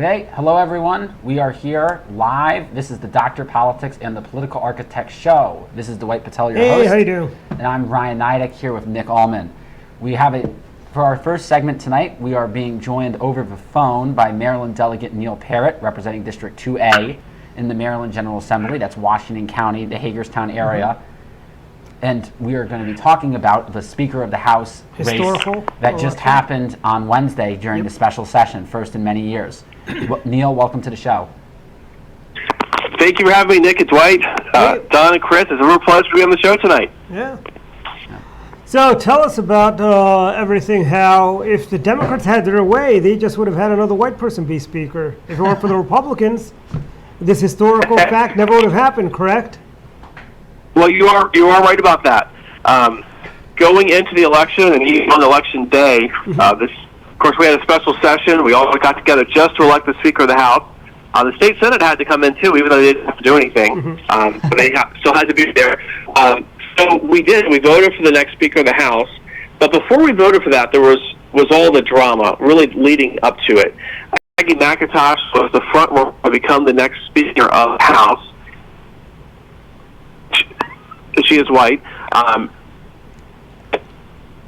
Okay, hello everyone. We are here live. This is the Dr. Politics and the Political Architect Show. This is Dwight Patel, your host. Hey, how you doing? And I'm Ryan Nidek here with Nick Allman. For our first segment tonight, we are being joined over the phone by Maryland Delegate Neil Parrott, representing District 2A in the Maryland General Assembly. That's Washington County, the Hagerstown area. And we are going to be talking about the Speaker of the House race that just happened on Wednesday during the special session, first in many years. Neil, welcome to the show. Thank you for having me, Nick and Dwight. Don and Chris, it's a real pleasure to be on the show tonight. Yeah. So tell us about everything, how if the Democrats had their way, they just would have had another white person be Speaker. If it weren't for the Republicans, this historical fact never would have happened, correct? Well, you are right about that. Going into the election and even on election day, of course, we had a special session. We all got together just to elect the Speaker of the House. The state Senate had to come in too, even though they didn't have to do anything. But they still had to be there. So we did. We voted for the next Speaker of the House. But before we voted for that, there was all the drama really leading up to it. Maggie McIntosh was the front runner to become the next Speaker of the House. She is white.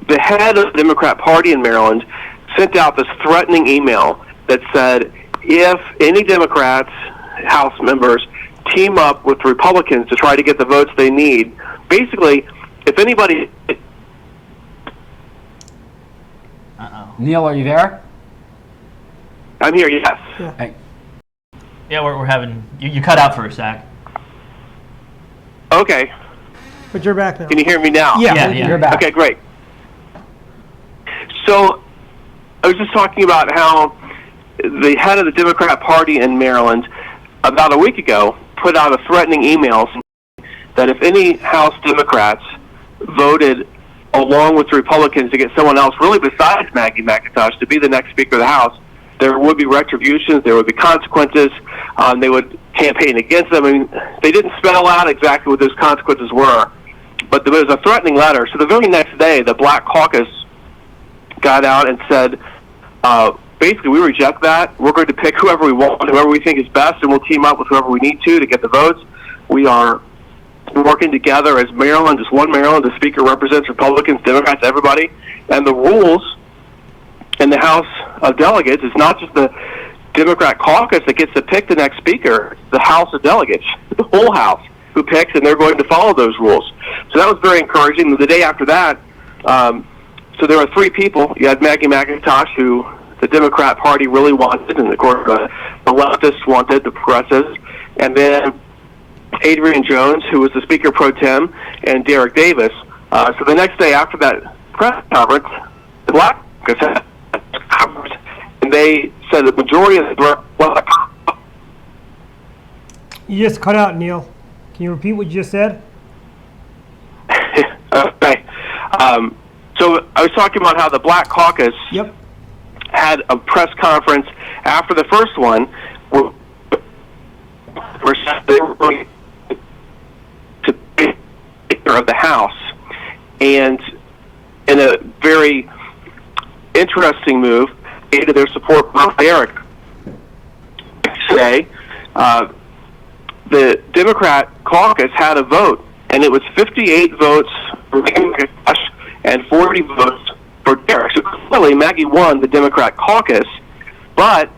The head of the Democrat Party in Maryland sent out this threatening email that said, if any Democrats, House members, team up with Republicans to try to get the votes they need, basically, if anybody... Neil, are you there? I'm here, yes. Yeah, Hey. Yeah, we're having... You cut out for a sec. Okay. but you're back now. Can you hear me now? Yeah. You're back. Okay, great. So, I was just talking about how the head of the Democrat Party in Maryland, about a week ago, put out a threatening email that if any House Democrats voted along with the Republicans to get someone else, really besides Maggie McIntosh, to be the next Speaker of the House, there would be retributions, there would be consequences, they would campaign against them. I mean, they didn't spell out exactly what those consequences were, but there was a threatening letter. So the very next day, the Black Caucus got out and said, basically, we reject that. We're going to pick whoever we want, whoever we think is best, and we'll team up with whoever we need to get the votes. We are working together as Maryland, as one Maryland. The Speaker represents Republicans, Democrats, everybody. And the rules in the House of Delegates is not just the Democrat caucus that gets to pick the next Speaker. It's the House of Delegates, the whole House, who picks, and they're going to follow those rules. So that was very encouraging. The day after that, so there were three people. You had Maggie McIntosh, who the Democrat Party really wanted, and of course the leftists wanted, the progressives, and then Adrian Jones, who was the Speaker pro tem, and Derek Davis. So the next day after that press conference, the Black Caucus had a conference, and they said the majority of the Black. You just cut out, Neil. Can you repeat what you just said? Okay. So I was talking about how the Black Caucus had a press conference after the first one where they were going to be Speaker of the House. And in a very interesting move, to their support for Derek. Today, the Democrat caucus had a vote, and it was 58 votes for McIntosh and 40 votes for Derek. So clearly, Maggie won the Democrat caucus, but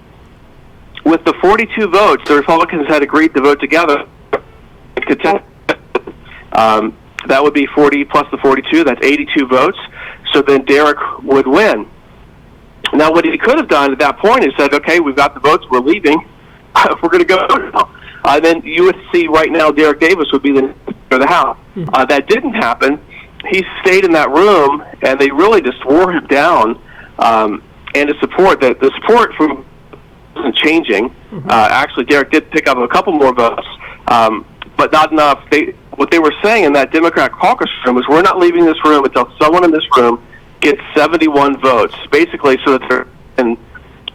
with the 42 votes, the Republicans had agreed to vote together. That would be 40 plus the 42. That's 82 votes. So then Derek would win. Now, what he could have done at that point is said, okay, we've got the votes, we're leaving. We're going to go now. Then you would see right now Derek Davis would be the Speaker of the House. That didn't happen. He stayed in that room, and they really just wore him down. And the support from wasn't changing. Actually, Derek did pick up a couple more votes, but not enough. What they were saying in that Democrat caucus room was, we're not leaving this room until someone in this room gets 71 votes, basically so that their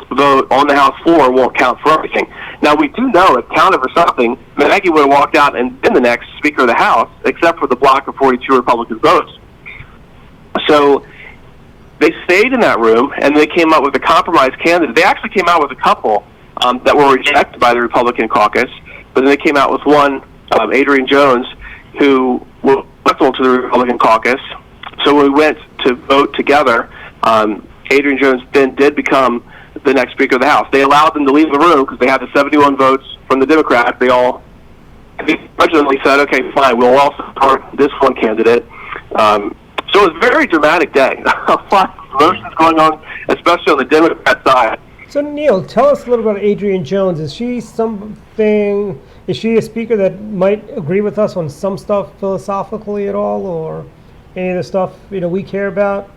vote on the House floor won't count for everything. Now, we do know it counted for something. Maggie would have walked out and been the next Speaker of the House, except for the block of 42 Republican votes. So they stayed in that room, and they came up with a compromise candidate. They actually came out with a couple. that were rejected by the Republican caucus. But then they came out with one, Adrian Jones, who was electable to the Republican caucus. So when we went to vote together, Adrian Jones then did become the next Speaker of the House. They allowed them to leave the room because they had the 71 votes from the Democrats. They all originally said, okay, fine, we'll all support this one candidate. So it was a very dramatic day. A lot of emotions going on, especially on the Democrat side. So Neil, tell us a little about Adrian Jones. Is she a speaker that might agree with us on some stuff philosophically at all, or any of the stuff we care about?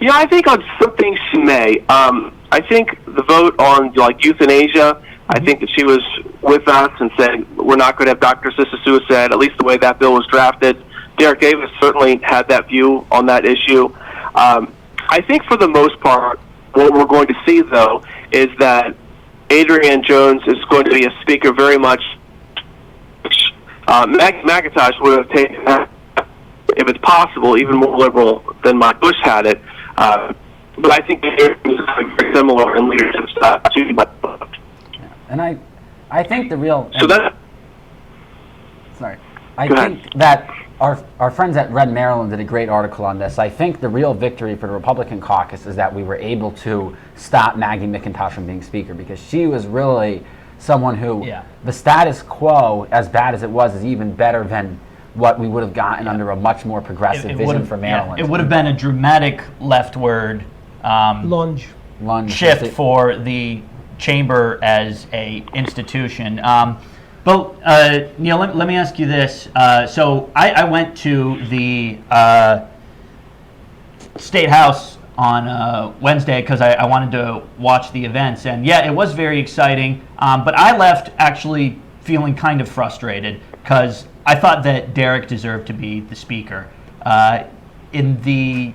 Yeah, I think on some things she may. I think the vote on euthanasia, I think that she was with us and said we're not going to have doctor-assisted suicide, at least the way that bill was drafted. Derek Davis certainly had that view on that issue. I think for the most part, what we're going to see, though, is that Adrian Jones is going to be a speaker very much. McIntosh would have taken that, if it's possible, even more liberal than Mike Bush had it. But I think Adrian is very similar in leadership style to Mike Bush. And I think the real... So that... Sorry. I think that our friends at Red Maryland did a great article on this. I think the real victory for the Republican caucus is that we were able to stop Maggie McIntosh from being Speaker, because she was really someone who, the status quo, as bad as it was, is even better than what we would have gotten under a much more progressive vision for Maryland. It would have been a dramatic leftward lunge shift for the chamber as a institution. But Neil, let me ask you this. So I went to the State House on Wednesday because I wanted to watch the events. And yeah, it was very exciting. But I left actually feeling kind of frustrated because I thought that Derek deserved to be the Speaker. In the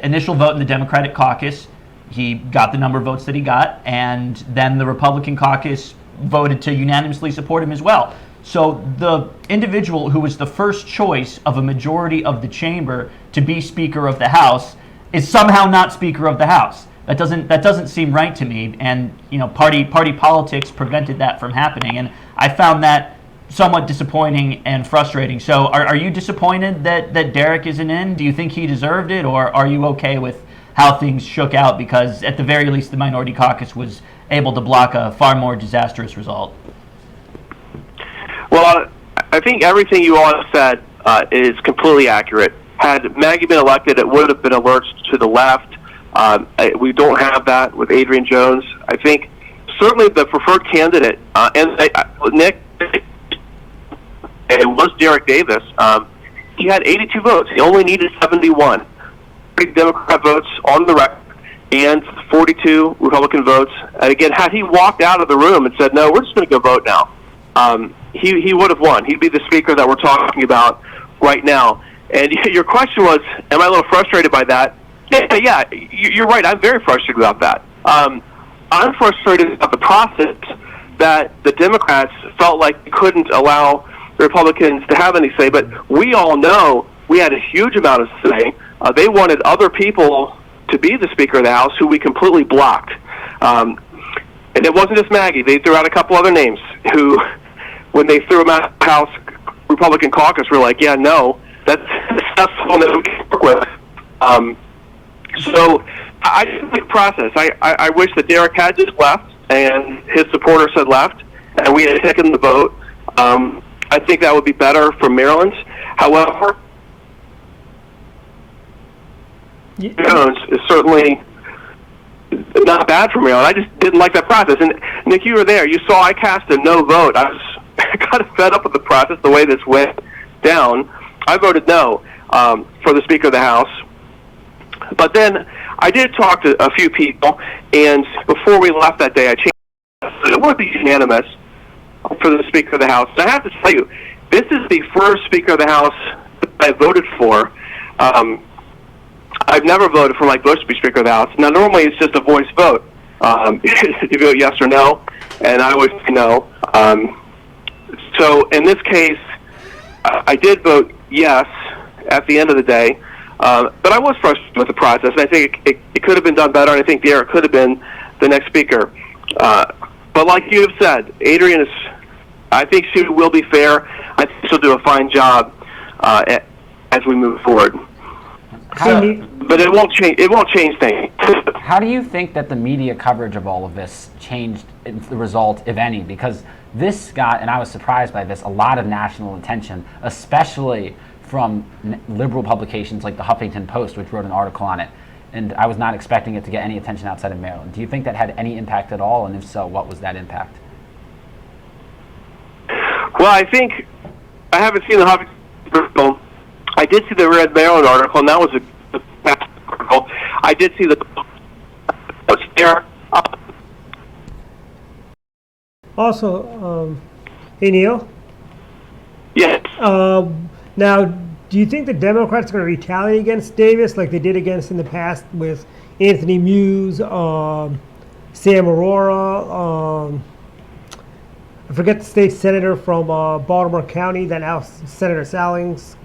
initial vote in the Democratic caucus, he got the number of votes that he got, and then the Republican caucus voted to unanimously support him as well. So the individual who was the first choice of a majority of the chamber to be Speaker of the House is somehow not Speaker of the House. That doesn't seem right to me, and party politics prevented that from happening, and I found that somewhat disappointing and frustrating. So are you disappointed that Derek isn't in? Do you think he deserved it, or are you okay with how things shook out, because at the very least the minority caucus was able to block a far more disastrous result? Well, I think everything you all have said is completely accurate. Had Maggie been elected, it would have been alerts to the left. We don't have that with Adrian Jones. I think certainly the preferred candidate, Nick, it was Derek Davis. He had 82 votes. He only needed 71. Democrat votes on the record and 42 Republican votes. And again, had he walked out of the room and said, no, we're just going to go vote now, he would have won. He'd be the Speaker that we're talking about right now. And your question was, am I a little frustrated by that? Yeah, you're right. I'm very frustrated about that. I'm frustrated about the process that the Democrats felt like they couldn't allow the Republicans to have any say. But we all know we had a huge amount of say. They wanted other people to be the Speaker of the House who we completely blocked. And it wasn't just Maggie. They threw out a couple other names who, when they threw them out of the House Republican caucus, were like, yeah, no, that's someone that we can work with. So I just think the process. I wish that Derek had just left and his supporters had left and we had taken the vote. I think that would be better for Maryland. However, Jones is certainly not bad for Maryland. I just didn't like that process. And Nick, you were there. You saw I cast a no vote. I was kind of fed up with the process, the way this went down. I voted no for the Speaker of the House. But then I did talk to a few people, and before we left that day, I changed. It would be unanimous for the Speaker of the House. And I have to tell you, this is the first Speaker of the House that I voted for. I've never voted for Mike Bush to be Speaker of the House. Now, normally it's just a voice vote. You vote yes or no, and I always say no. So in this case, I did vote yes at the end of the day, but I was frustrated with the process, and I think it could have been done better, and I think Derek could have been the next Speaker. But like you have said, Adrian is. I think she will be fair. I think she'll do a fine job as we move forward. But it won't change. It won't change things. How do you think that the media coverage of all of this changed the result, if any? Because this got, and I was surprised by this, a lot of national attention, especially from liberal publications like the Huffington Post, which wrote an article on it. And I was not expecting it to get any attention outside of Maryland. Do you think that had any impact at all? And if so, what was that impact? Well, I think I haven't seen the Huffington article. I did see the Red Maryland article, and that was a past article. I did see the what's there. Also, hey Neil. Yes. Now, do you think the Democrats are going to retaliate against Davis like they did against in the past with Anthony Muse, Sam Aurora, I forget the state senator from Baltimore County that now Senator Sallings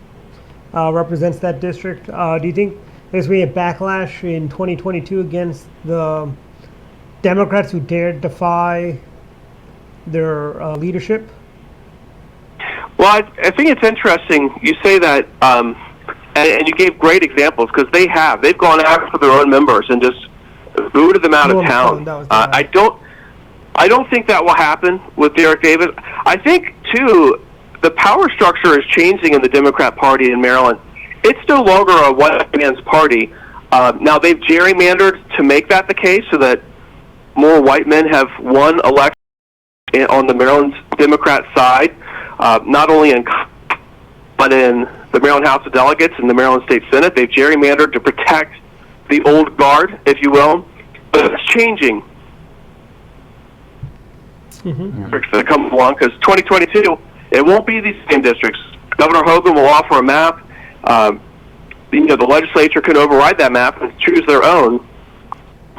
represents that district. Do you think there's going to be a backlash in 2022 against the Democrats who dared defy their leadership? Well, I think it's interesting you say that, and you gave great examples because they've gone after their own members and just booted them out of town. I don't think that will happen with Derek Davis. I think too, the power structure is changing in the Democrat Party in Maryland. It's no longer a white man's party. Now they've gerrymandered to make that the case so that more white men have won elections on the Maryland Democrat side. Not only but in the Maryland House of Delegates and the Maryland State Senate. They've gerrymandered to protect the old guard, if you will. But it's changing. Districts that come along, because 2022, it won't be these same districts. Governor Hogan will offer a map. The legislature can override that map and choose their own.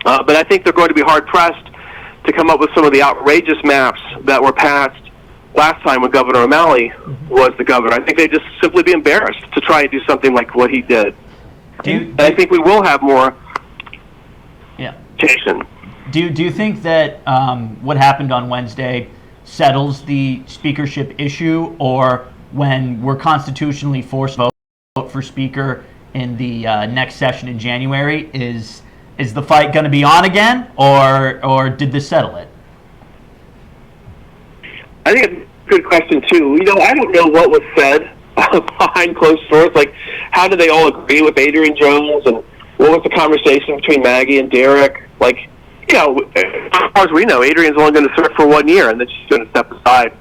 But I think they're going to be hard-pressed to come up with some of the outrageous maps that were passed last time when Governor O'Malley was the governor. I think they'd just simply be embarrassed to try and do something like what he did. And I think we will have more Jason. Do you think that what happened on Wednesday settles the speakership issue, or when we're constitutionally forced to vote for speaker in the next session in January, is the fight going to be on again, or did this settle it? I think it's a good question, too. I don't know what was said behind closed doors. Like, how did they all agree with Adrian Jones, and what was the conversation between Maggie and Derek? Like, as far as we know, Adrian's only going to serve for 1 year, and then she's going to step aside.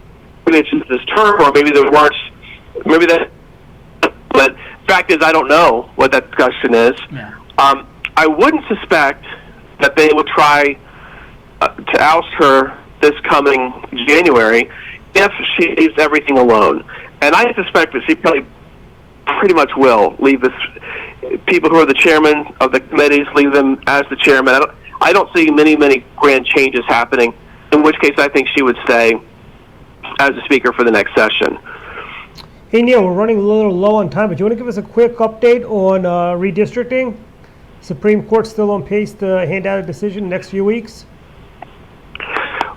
Maybe it's just this term, or maybe there weren't. Maybe that. But the fact is, I don't know what that discussion is. Yeah. I wouldn't suspect that they would try to oust her this coming January if she leaves everything alone. And I suspect that she probably pretty much will leave this. People who are the chairman of the committees, leave them as the chairman. I don't see many grand changes happening, in which case I think she would stay as a speaker for the next session. Hey Neil, we're running a little low on time, but do you want to give us a quick update on redistricting? Supreme Court's still on pace to hand out a decision in the next few weeks?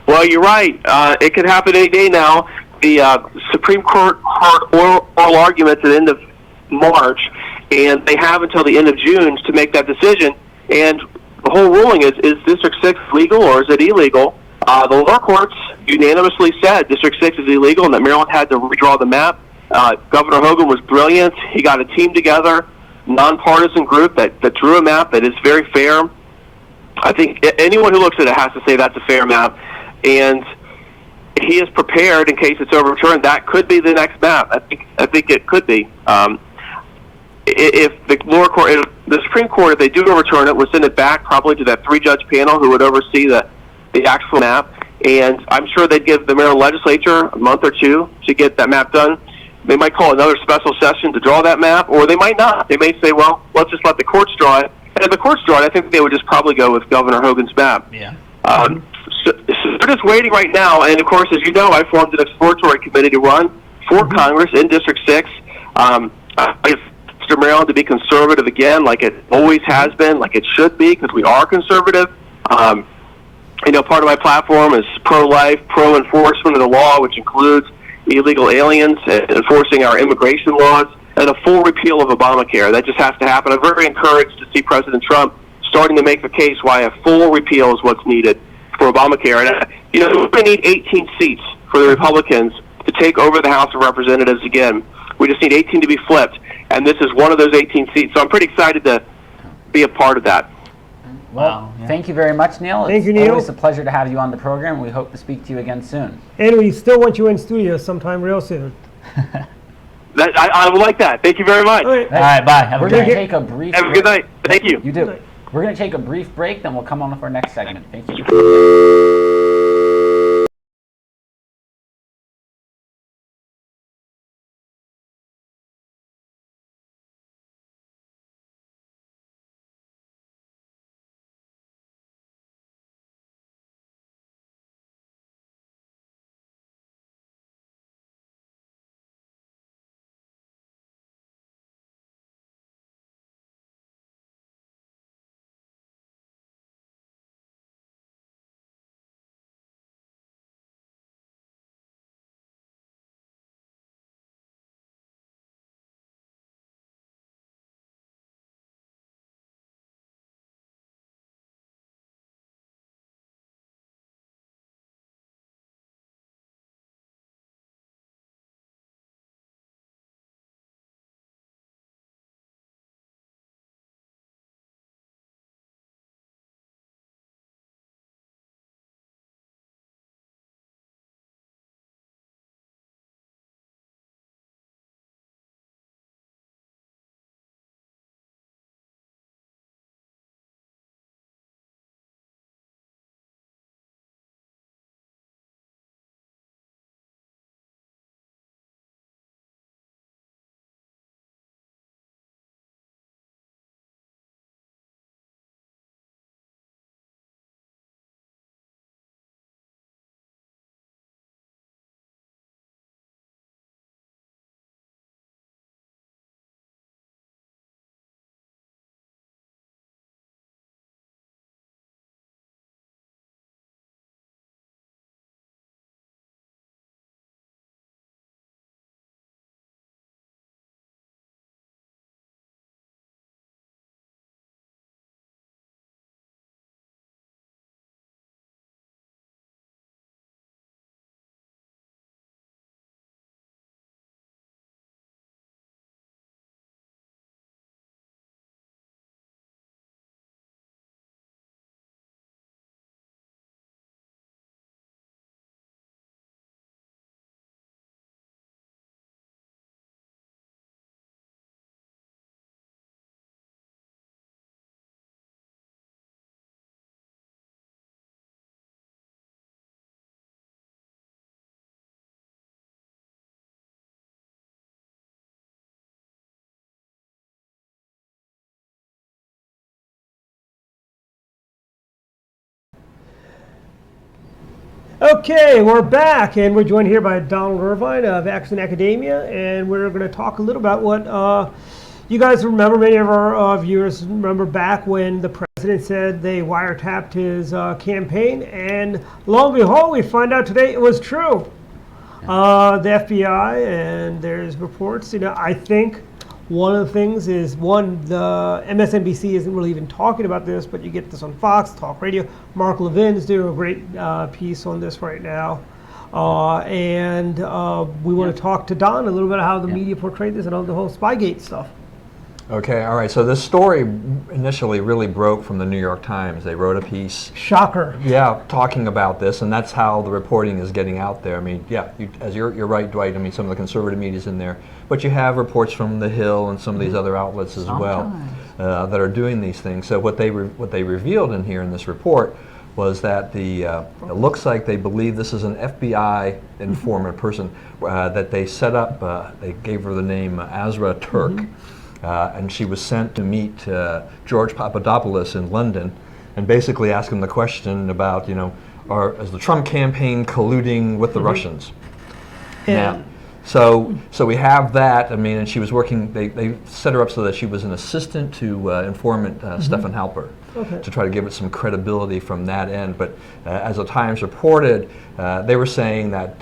Well, you're right. It could happen any day now. The Supreme Court heard oral arguments at the end of March, and they have until the end of June to make that decision. And the whole ruling is District 6 legal or is it illegal? The lower courts unanimously said District 6 is illegal and that Maryland had to redraw the map. Governor Hogan was brilliant. He got a team together, nonpartisan group that drew a map that is very fair. I think anyone who looks at it has to say that's a fair map. And he is prepared in case it's overturned. That could be the next map. I think it could be. If the lower court, the Supreme Court, if they do overturn it, would send it back probably to that 3-judge panel who would oversee the actual map. And I'm sure they'd give the Maryland legislature a month or two to get that map done. They might call another special session to draw that map, or they might not. They may say, well, let's just let the courts draw it. And if the courts draw it, I think they would just probably go with Governor Hogan's map. Yeah. So they're just waiting right now. And, of course, as you know, I formed an exploratory committee to run for Congress in District 6. Mr. Maryland to be conservative again, like it always has been, like it should be, because we are conservative. Part of my platform is pro-life, pro-enforcement of the law, which includes illegal aliens and enforcing our immigration laws, and a full repeal of Obamacare. That just has to happen. I'm very encouraged to see President Trump starting to make the case why a full repeal is what's needed for Obamacare. And, we're going to need 18 seats for the Republicans to take over the House of Representatives again. We just need 18 to be flipped, and this is one of those 18 seats. So I'm pretty excited to be a part of that. Well, Wow, yeah. thank you very much, Neil. Thank you, It's Neil. always a pleasure to have you on the program. We hope to speak to you again soon. And we still want you in studio sometime real soon. I would like that. Thank you very much. All right. All right, bye. Have a We're good going to night. take a brief Have a good night. Thank you. You Good do. night. We're going to take a brief break, then we'll come on with our next segment. Thank you. Okay, we're back, and we're joined here by Donald Irvine of Action Academia, and we're going to talk a little about what you guys remember. Many of our viewers remember back when the president said they wiretapped his campaign, and lo and behold, we find out today it was true. The FBI, and there's reports. I think one of the things is, the MSNBC isn't really even talking about this, but you get this on Fox, Talk Radio. Mark Levin is doing a great piece on this right now. And we want to talk to Don a little bit about how the media portrayed this and all the whole Spygate stuff. Okay, all right. So this story initially really broke from the New York Times. They wrote a piece, Shocker. talking about this, and that's how the reporting is getting out there. I mean, you're right, Dwight. I mean, some of the conservative media's in there, but you have reports from The Hill and some of these other outlets as well that are doing these things. So what they revealed in here in this report was that it looks like they believe this is an FBI informant person that they set up. They gave her the name Azra Turk. And she was sent to meet George Papadopoulos in London and basically ask him the question about, is the Trump campaign colluding with the Russians? And So we have that. I mean, and she was working. They set her up so that she was an assistant to informant Stefan Halper, to try to give it some credibility from that end. But as the Times reported, they were saying that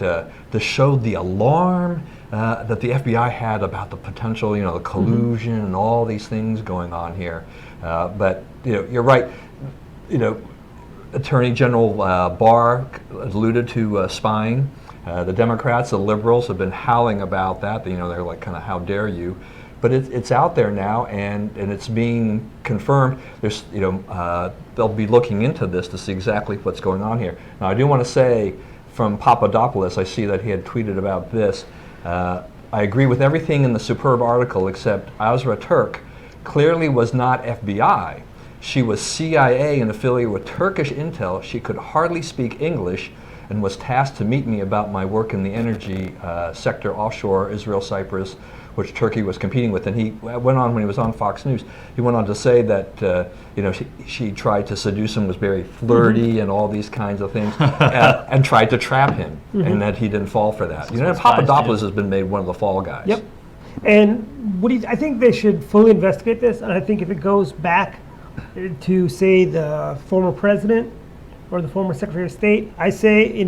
this showed the alarm that the FBI had about the potential, the collusion and all these things going on here. But you're right. Attorney General Barr alluded to spying. The Democrats, the liberals, have been howling about that. They're like, kind of, how dare you? But it's out there now, and it's being confirmed. There's, they'll be looking into this to see exactly what's going on here. Now, I do want to say, from Papadopoulos, I see that he had tweeted about this. I agree with everything in the superb article, except Azra Turk clearly was not FBI. She was CIA and affiliated with Turkish intel. She could hardly speak English and was tasked to meet me about my work in the energy sector offshore Israel, Cyprus, which Turkey was competing with. And he went on, when he was on Fox News, he went on to say that she tried to seduce him, was very flirty and all these kinds of things, and tried to trap him, and that he didn't fall for that. Papadopoulos has been made one of the fall guys. Yep. And I think they should fully investigate this, and I think if it goes back to, say, the former president or the former Secretary of State, I say,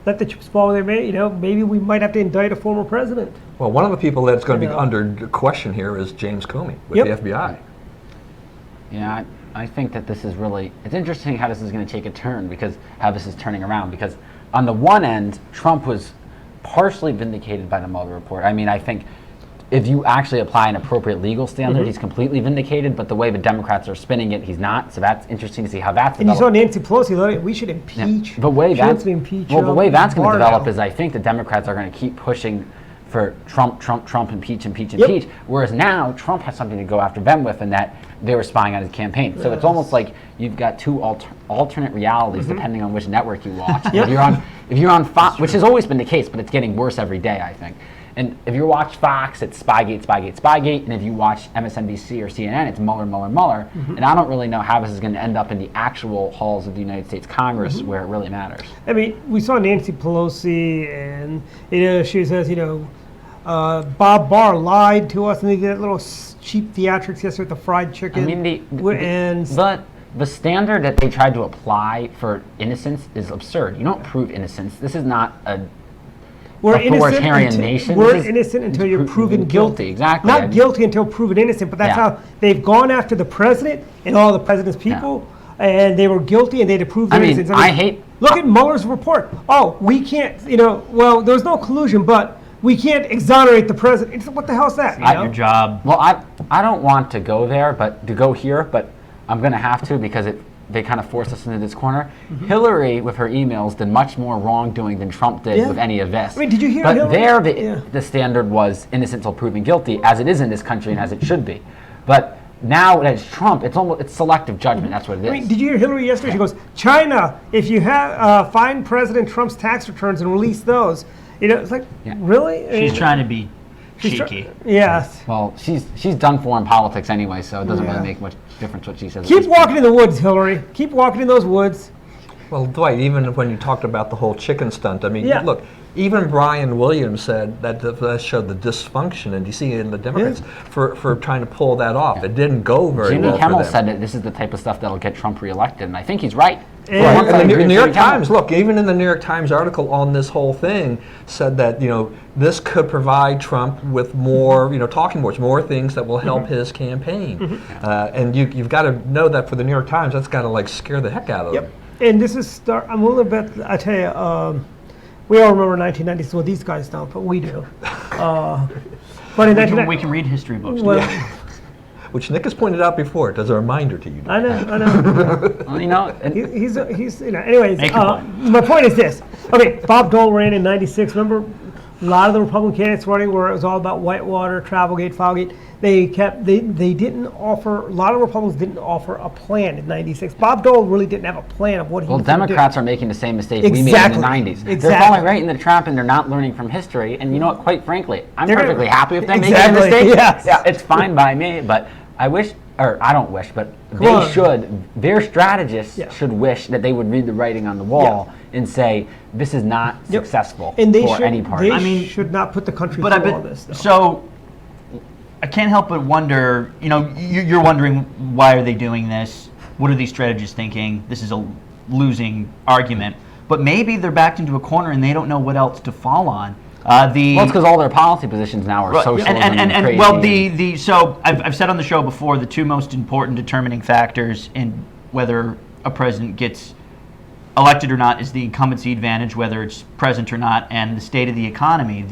let the chips fall where they may. Maybe we might have to indict a former president. Well, one of the people that's going to be under question here is James Comey with the FBI. Yeah, I think that this is really, it's interesting how this is going to take a turn, because how this is turning around. Because on the one end, Trump was partially vindicated by the Mueller report. I mean, I think if you actually apply an appropriate legal standard, he's completely vindicated, but the way the Democrats are spinning it, he's not. So that's interesting to see how that's developed. And you saw Nancy Pelosi, we should impeach. Yeah. The way that's going to develop now is, I think the Democrats are going to keep pushing for Trump, impeach, whereas now Trump has something to go after them with, and that they were spying on his campaign. So it's almost like you've got two alternate realities depending on which network you watch. If you're on Fox, which has always been the case, but it's getting worse every day, I think. And if you watch Fox, it's Spygate, and if you watch MSNBC or CNN, it's Mueller. And I don't really know how this is going to end up in the actual halls of the United States Congress, where it really matters. I mean, we saw Nancy Pelosi, and she says, Bob Barr lied to us, and they did that little cheap theatrics yesterday with the fried chicken. I mean, the standard that they tried to apply for innocence is absurd. You don't prove innocence. This is not We're authoritarian nation. We're innocent until you're proven guilty. Exactly. Not guilty until proven innocent, but that's how they've gone after the president and all the president's people, and they were guilty and they had to prove their innocence. Look at Mueller's report. Oh, we can't, well, there was no collusion, but we can't exonerate the president. What the hell is that? It's not your job. Well, I don't want to go there, but I'm going to have to, because they kind of forced us into this corner. Hillary, with her emails, did much more wrongdoing than Trump did with any of this. I mean, did you hear Hillary? The standard was innocent until proven guilty, as it is in this country and as it should be. But now that it's Trump, it's selective judgment. That's what it is. I mean, did you hear Hillary yesterday? She goes, China, if you have find President Trump's tax returns and release those, it's like, really? She's trying to be cheeky. Yes. Well, she's done for in politics anyway, so it doesn't really make much difference what she says. Keep walking in the woods, Hillary. Keep walking in those woods. Well, Dwight, even when you talked about the whole chicken stunt, I mean, look, even Brian Williams said that showed the dysfunction in D.C. and the Democrats for trying to pull that off. It didn't go very well. Jimmy Kimmel said that this is the type of stuff that'll get Trump reelected, and I think he's right. And the New York Times, look, even in the New York Times article on this whole thing, said that this could provide Trump with more, talking points, more things that will help his campaign. And you've got to know that for the New York Times, that's got to scare the heck out of them. And this is I'm willing to bet. I tell you, we all remember 1990s. Well, these guys don't, but we do. But in we can read history books. Which Nick has pointed out before. It does a reminder to you. I know. Well, he's anyways, my point is this. Okay, Bob Dole ran in 96. Remember, a lot of the Republican candidates running where it was all about Whitewater, Travelgate, Filegate. They didn't offer, a lot of Republicans didn't offer a plan in 96. Bob Dole really didn't have a plan of what he was going to do. Well, Democrats are making the same mistake we made in the 90s. They're falling right in the trap, and they're not learning from history. And you know what, quite frankly, I'm perfectly happy with them making a mistake. Yes. Yeah, it's fine by me, but I wish or I don't wish, but on. their strategists Yeah. should wish that they would read the writing on the wall and say, this is not Yep. successful And they for any party. They should not put the country But through all this. Though. so I can't help but wonder. You're wondering why are they doing this? What are these strategists thinking? This is a losing argument. But maybe they're backed into a corner and they don't know what else to fall on. Well, it's because all their policy positions now are socialism and crazy. Well, so I've said on the show before, the two most important determining factors in whether a president gets elected or not is the incumbency advantage, whether it's present or not, and the state of the economy.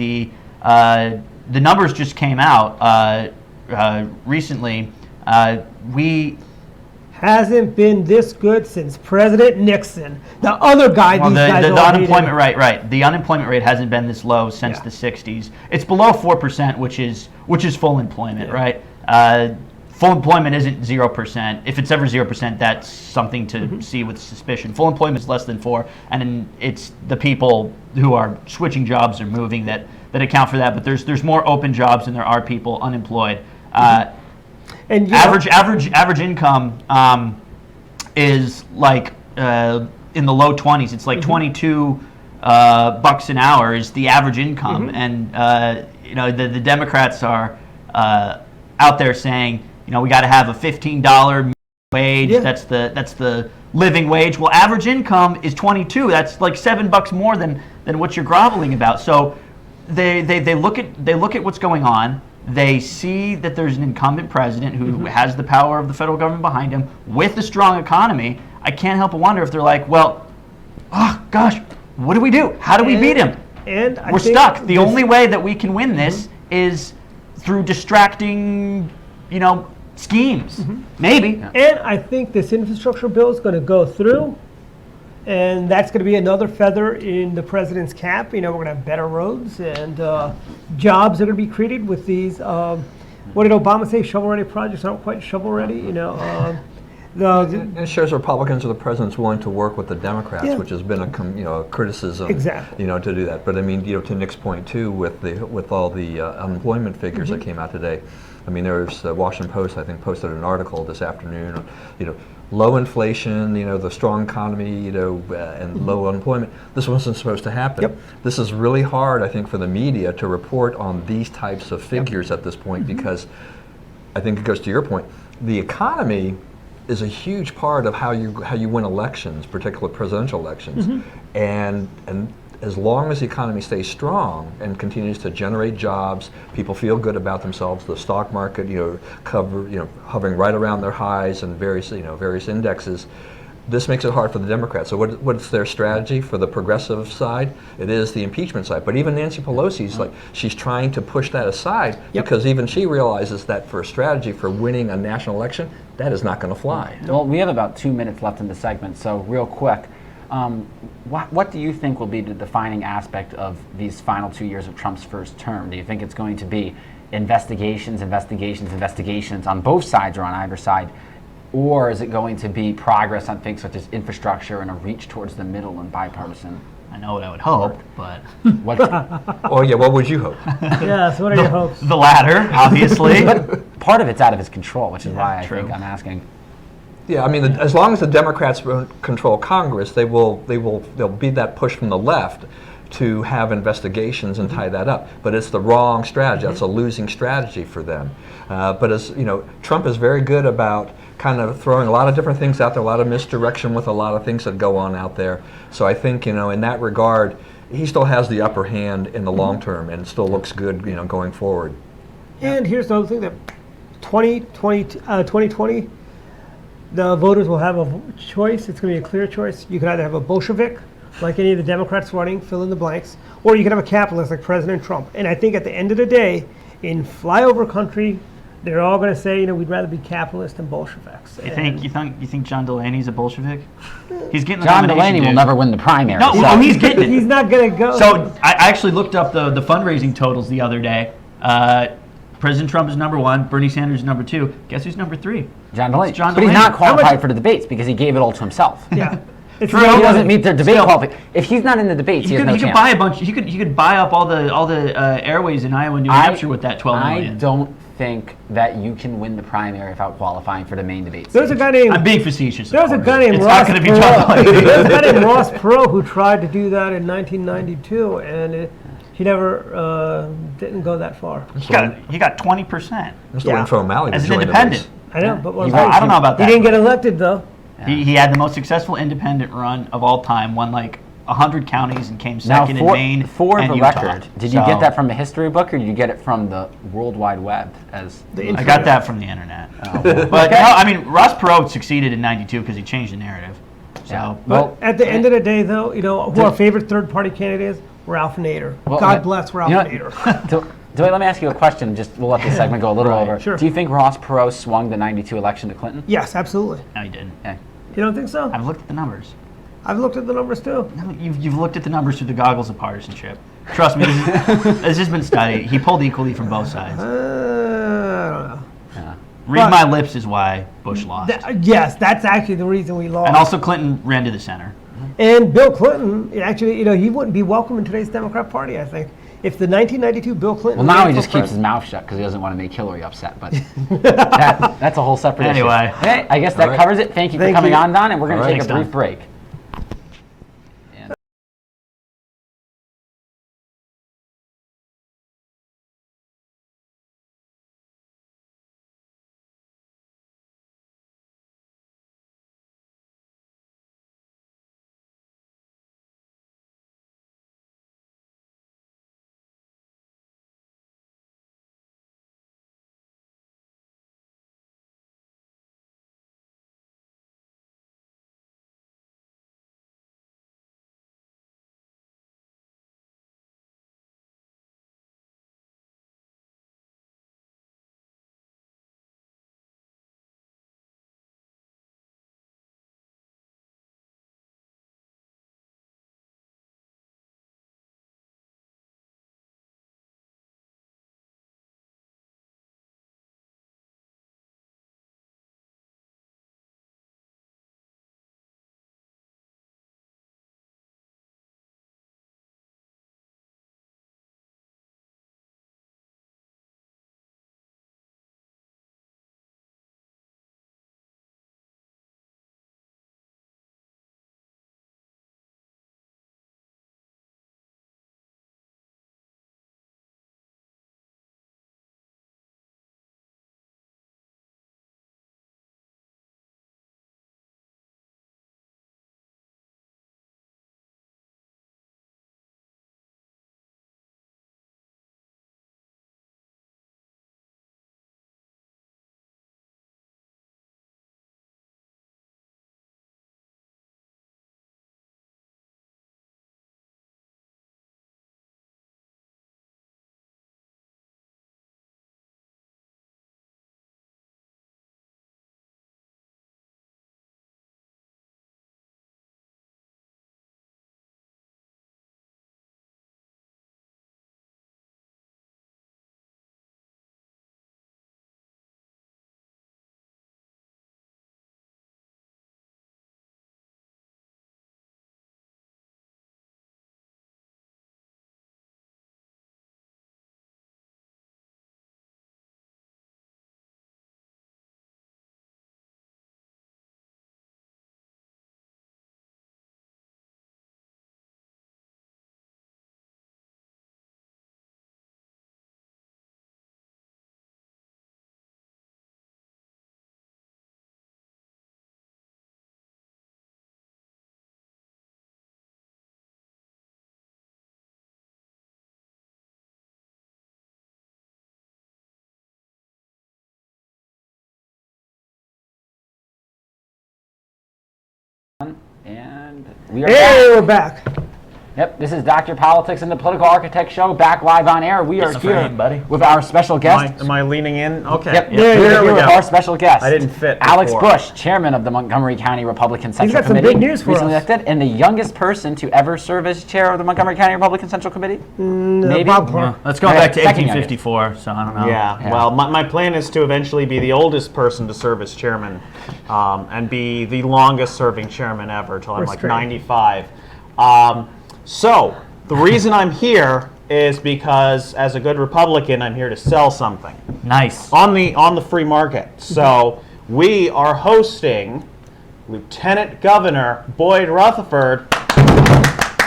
The numbers just came out recently. We hasn't been this good since President Nixon. The other guy, Well, these guys the all unemployment hated. right. The unemployment rate hasn't been this low since Yeah. the '60s. It's below 4%, which is full employment, Yeah. right? Full employment isn't 0%. If it's ever 0%, that's something to see with suspicion. Full employment is less than 4, and it's the people who are switching jobs or moving that account for that. But there's more open jobs than there are people unemployed. And you know, Average income is like in the low 20s. It's like 22 bucks an hour is the average income, and the Democrats are out there saying we got to have a $15 wage. Yeah. That's the living wage. Well, average income is 22. That's like $7 more than what you're groveling about. So they look at what's going on. They see that there's an incumbent president who has the power of the federal government behind him with a strong economy. I can't help but wonder if they're like, well, oh gosh, what do we do? How do we beat him? And I We're think stuck. The this- only way that we can win this is through distracting, schemes. Maybe. And I think this infrastructure bill is going to go through, and that's going to be another feather in the president's cap. We're going to have better roads, and jobs are going to be created with these. What did Obama say? Shovel-ready projects aren't quite shovel-ready. And it shows Republicans or the president's willing to work with the Democrats, Yeah. which has been a criticism. Exactly. To do that. But I mean, to Nick's point too, with all the unemployment figures that came out today. I mean, there's the Washington Post, I think, posted an article this afternoon. Low inflation, the strong economy, and low unemployment. This wasn't supposed to happen. Yep. This is really hard, I think, for the media to report on these types of figures at this point because I think it goes to your point. The economy is a huge part of how you win elections, particularly presidential elections, and as long as the economy stays strong and continues to generate jobs, people feel good about themselves. The stock market, hovering right around their highs and various indexes. This makes it hard for the Democrats. So what's their strategy for the progressive side? It is the impeachment side. But even Nancy Pelosi's she's trying to push that aside because even she realizes that for a strategy for winning a national election, that is not going to fly. Well, we have about 2 minutes left in the segment, so real quick, what do you think will be the defining aspect of these final 2 years of Trump's first term? Do you think it's going to be investigations on both sides or on either side? Or is it going to be progress on things such as infrastructure and a reach towards the middle and bipartisan? I know what I would hope, but What, Oh yeah, what would you hope? Yes, what are your hopes? the latter, obviously. but part of it's out of his control, which is why I true. think I'm asking. Yeah, I mean, as long as the Democrats control Congress, there'll be that push from the left to have investigations and tie that up. But it's the wrong strategy. That's a losing strategy for them. But as Trump is very good about kind of throwing a lot of different things out there, a lot of misdirection with a lot of things that go on out there. So I think in that regard, he still has the upper hand in the long term, and it still looks good going forward. And here's the other thing that 2020, the voters will have a choice. It's going to be a clear choice. You can either have a Bolshevik, like any of the Democrats running, fill in the blanks, or you can have a capitalist like President Trump. And I think at the end of the day, in flyover country, they're all going to say, we'd rather be capitalist than Bolsheviks. You think John Delaney's a Bolshevik? He's getting the John nomination, Delaney will dude. never win the primary. No, so- oh, he's getting it. He's not going to go. So I actually looked up the fundraising totals the other day. President Trump is number 1. Bernie Sanders is number 2. Guess who's number 3? John Delaney. It's John But he's Delaney. not qualified for the debates because he gave it all to himself. Yeah. It's True. not- He doesn't meet their debate Still. qualification. If he's not in the debates, he has no He could chance. buy a bunch. He could buy up all the airways in Iowa and New Hampshire with that $12 I million. don't think that you can win the primary without qualifying for the main debate There's a stage? guy named I'm being facetious. of There's a course. guy named It's Ross not going to be Perot. John Mulaney. There's a guy named Ross Perot who tried to do that in 1992, and he never didn't go that far. He got 20%. Mr. Yeah. Winthrop O'Malley As was an joining the independent. race. I know, but Well, I don't know about he that. didn't get elected though. He had the most successful independent run of all time, won like 100 counties and came Now, second in Maine for and the Utah. record, did you So, get that from a history book or did you get it from the World Wide Web? I got that from the internet. But no, I mean, Ross Perot succeeded in '92 because he changed the narrative. So, Yeah. But at the end of the day, though, who our favorite third-party candidate is? Ralph Nader. Well, God bless Ralph you know what? Nader. Dwight, let me ask you a question. Just we'll let this segment go a little over. Sure. Do you think Ross Perot swung the '92 election to Clinton? Yes, absolutely. no, he didn't. Okay. You don't think so? I've looked at the numbers. I've looked at the numbers too. No, you've looked at the numbers through the goggles of partisanship. Trust me, this has been studied. He pulled equally from both sides. I don't know. Read but- my lips is why Bush lost. Yes, that's actually the reason we lost. And also Clinton ran to the center. And Bill Clinton, actually, he wouldn't be welcome in today's Democrat Party, I think. If the 1992 Bill Clinton... Well, now ran he for just keeps his president- mouth shut because he doesn't want to make Hillary upset. But that's a whole separate issue. Anyway. Okay, I guess that right. covers it. Thank you for Thank coming you. on, Don, and we're going to All take right. a brief Thanks, break. And we are Hey, back. we're back. Yep, this is Dr. Politics and the Political Architect Show, back live on air. We are It's a here frame, buddy. with our special guest. Am I leaning in? Okay. Yep, There we're we here go. with our special guest. I didn't fit Alex before. Bush, chairman of the Montgomery County Republican Central got some Committee. big news for recently us. elected, and the youngest person to ever serve as chair of the Montgomery County Republican Central Committee. Maybe. Bob Clark. Let's go Okay, back to second 1854, so I don't know. Yeah. Well, my plan is to eventually be the oldest person to serve as chairman, and be the longest serving chairman ever till I'm like Restrained. 95. So the reason I'm here is because, as a good Republican, I'm here to sell something Nice. on the free market. So we are hosting Lieutenant Governor Boyd Rutherford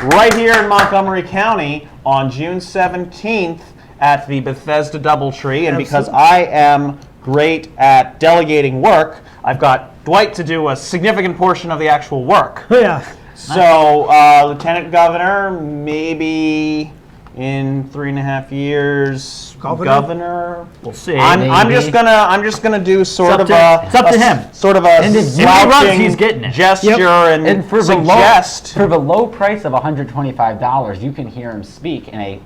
right here in Montgomery County on June 17th at the Bethesda Doubletree. And because I am great at delegating work, I've got Dwight to do a significant portion of the actual work. Yeah. So, Lieutenant Governor, maybe in 3.5 years, governor. We'll see. I'm just gonna do sort of it's up to him. sort of a And if he runs, slouching he's getting it. gesture And for suggest. the low price of $125, you can hear him speak in a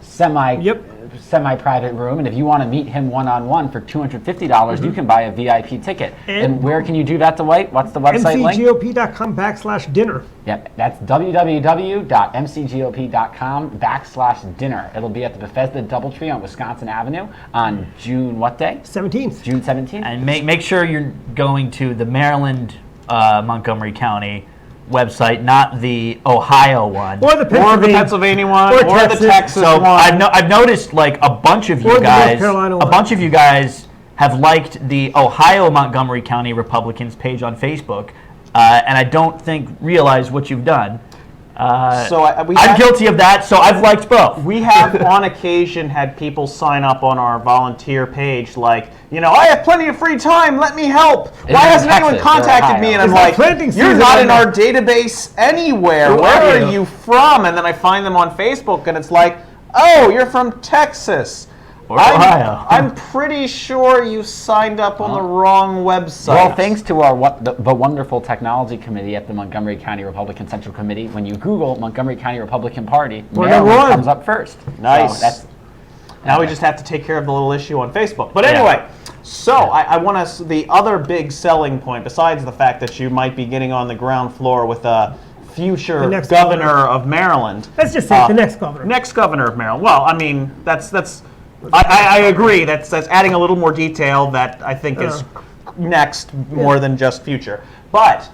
semi-private room. And if you want to meet him one-on-one for $250, you can buy a VIP ticket. And where can you do that, Dwight? What's the website link? mcgop.com/dinner. Yep, that's www.mcgop.com/dinner. It'll be at the Bethesda Doubletree on Wisconsin Avenue on June what day? 17th. June 17th? And make sure you're going to the Maryland, Montgomery County website, not the Ohio one. Or the Or the Pennsylvania. Pennsylvania one, Or or the Texas. Texas So one. I've noticed like a bunch of Or you the North guys, Carolina a one. bunch of you guys have liked the Ohio Montgomery County Republicans page on Facebook, and I don't realize what you've done. So I'm guilty of that, so I've liked both. We have on occasion had people sign up on our volunteer page like, I have plenty of free time, let me help. Why in hasn't anyone Texas or contacted me? And I'm It's like like, planting you're season not right in now. our database anywhere. Who Where are are you from? And then I find them on Facebook and it's like, oh, you're from Texas. Or Ohio. I'm pretty sure you signed up on the wrong website. Well, thanks to the wonderful technology committee at the Montgomery County Republican Central Committee, when you Google Montgomery County Republican Party, We're Maryland number one. comes up first. Nice. So Now we just have to take care of the little issue on Facebook. But anyway, so I want us, the other big selling point, besides the fact that you might be getting on the ground floor with a future The next governor of Maryland. Let's just say the next governor. Next governor of Maryland. Well, I mean, I agree. That's adding a little more detail that I think is next more than just future. But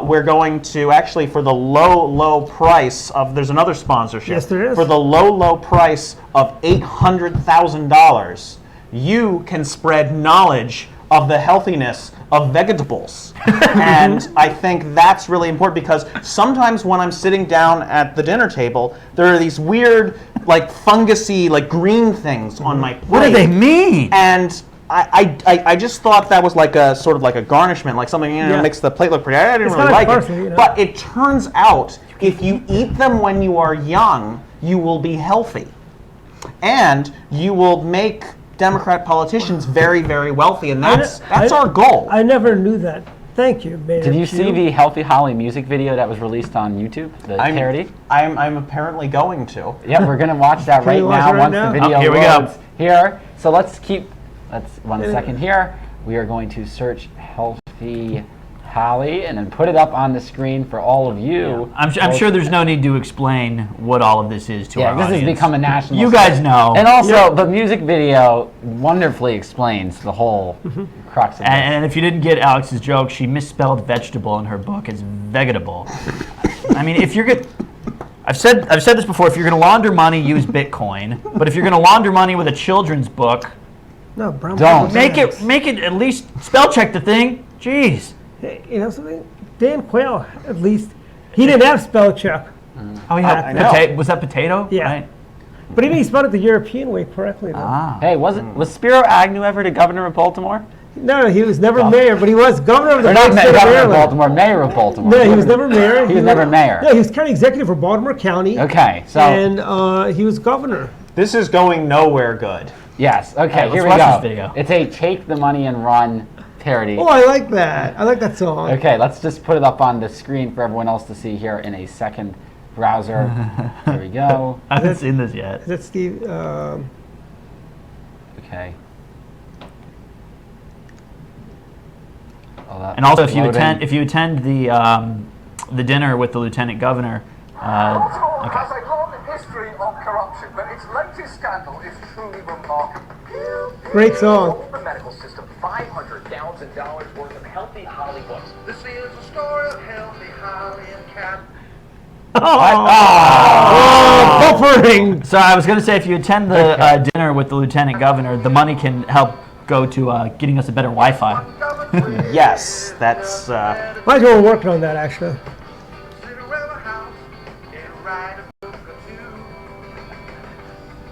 we're going to actually, for the low price of, there's another sponsorship. Yes, there is. For the low price of $800,000, you can spread knowledge of the healthiness of vegetables. And I think that's really important because sometimes when I'm sitting down at the dinner table, there are these weird, like fungusy, like green things on my plate. What do they mean? And I just thought that was like a sort of like a garnishment, like something Yeah. makes the plate look pretty. I didn't It's really not like parsley, it. But it turns out if you eat them when you are young, you will be healthy. And you will make Democrat politicians very, very wealthy, and that's our goal. I never knew that. Thank you, Mayor. Did you see the Healthy Holly music video that was released on YouTube? The parody? I'm apparently going to. Yeah, we're gonna watch that Can right we watch now it right once now? the video here we go. loads here. So let's 1 second here. We are going to search Healthy Holly and then put it up on the screen for all of you. I'm sure there's no need to explain what all of this is to Yeah, our this audience. has become a national. You guys know. And also, the music video wonderfully explains the whole crux of this. And if you didn't get Alex's joke, she misspelled vegetable in her book. It's vegetable. I mean, if you're good, I've said this before. If you're going to launder money, use Bitcoin. But if you're going to launder money with a children's book, No, brown Don't. paper make it at least spell check the thing. Jeez. Hey, you know something? Dan Quayle, at least, he didn't have spell check. Oh yeah, I know. was that potato? Yeah. Right? But he didn't spell it the European way correctly, though. Ah. Hey, was Spiro Agnew ever the governor of Baltimore? No, he was never mayor, but he was governor of the Or not state of governor of Maryland. Baltimore, mayor of Baltimore. No, he was never mayor. He was never mayor. No, he was county executive for Baltimore County. Okay, so And he was governor. This is going nowhere good. yes. Okay, Alright, here let's we watch go. this video. It's a "Take the Money and Run" parody. Oh, I like that. I like that song. Okay, let's just put it up on the screen for everyone else to see here in a second browser. Here we go. I haven't seen this yet. That's Steve. Okay. Oh, And also, if you loading. attend the dinner with the lieutenant governor, Baltimore okay. has a long history of corruption, but its latest scandal is truly remarkable. Great song. The medical system, $500,000 worth of Healthy Holly books. This is the story of Healthy Holly and Cat. Oh, offering. So I was going to say, if you attend the dinner with the lieutenant governor, the money can help go to getting us a better Wi-Fi. Yes, that's. Might as well we're working on that, actually. Cinderella house and write a book or two.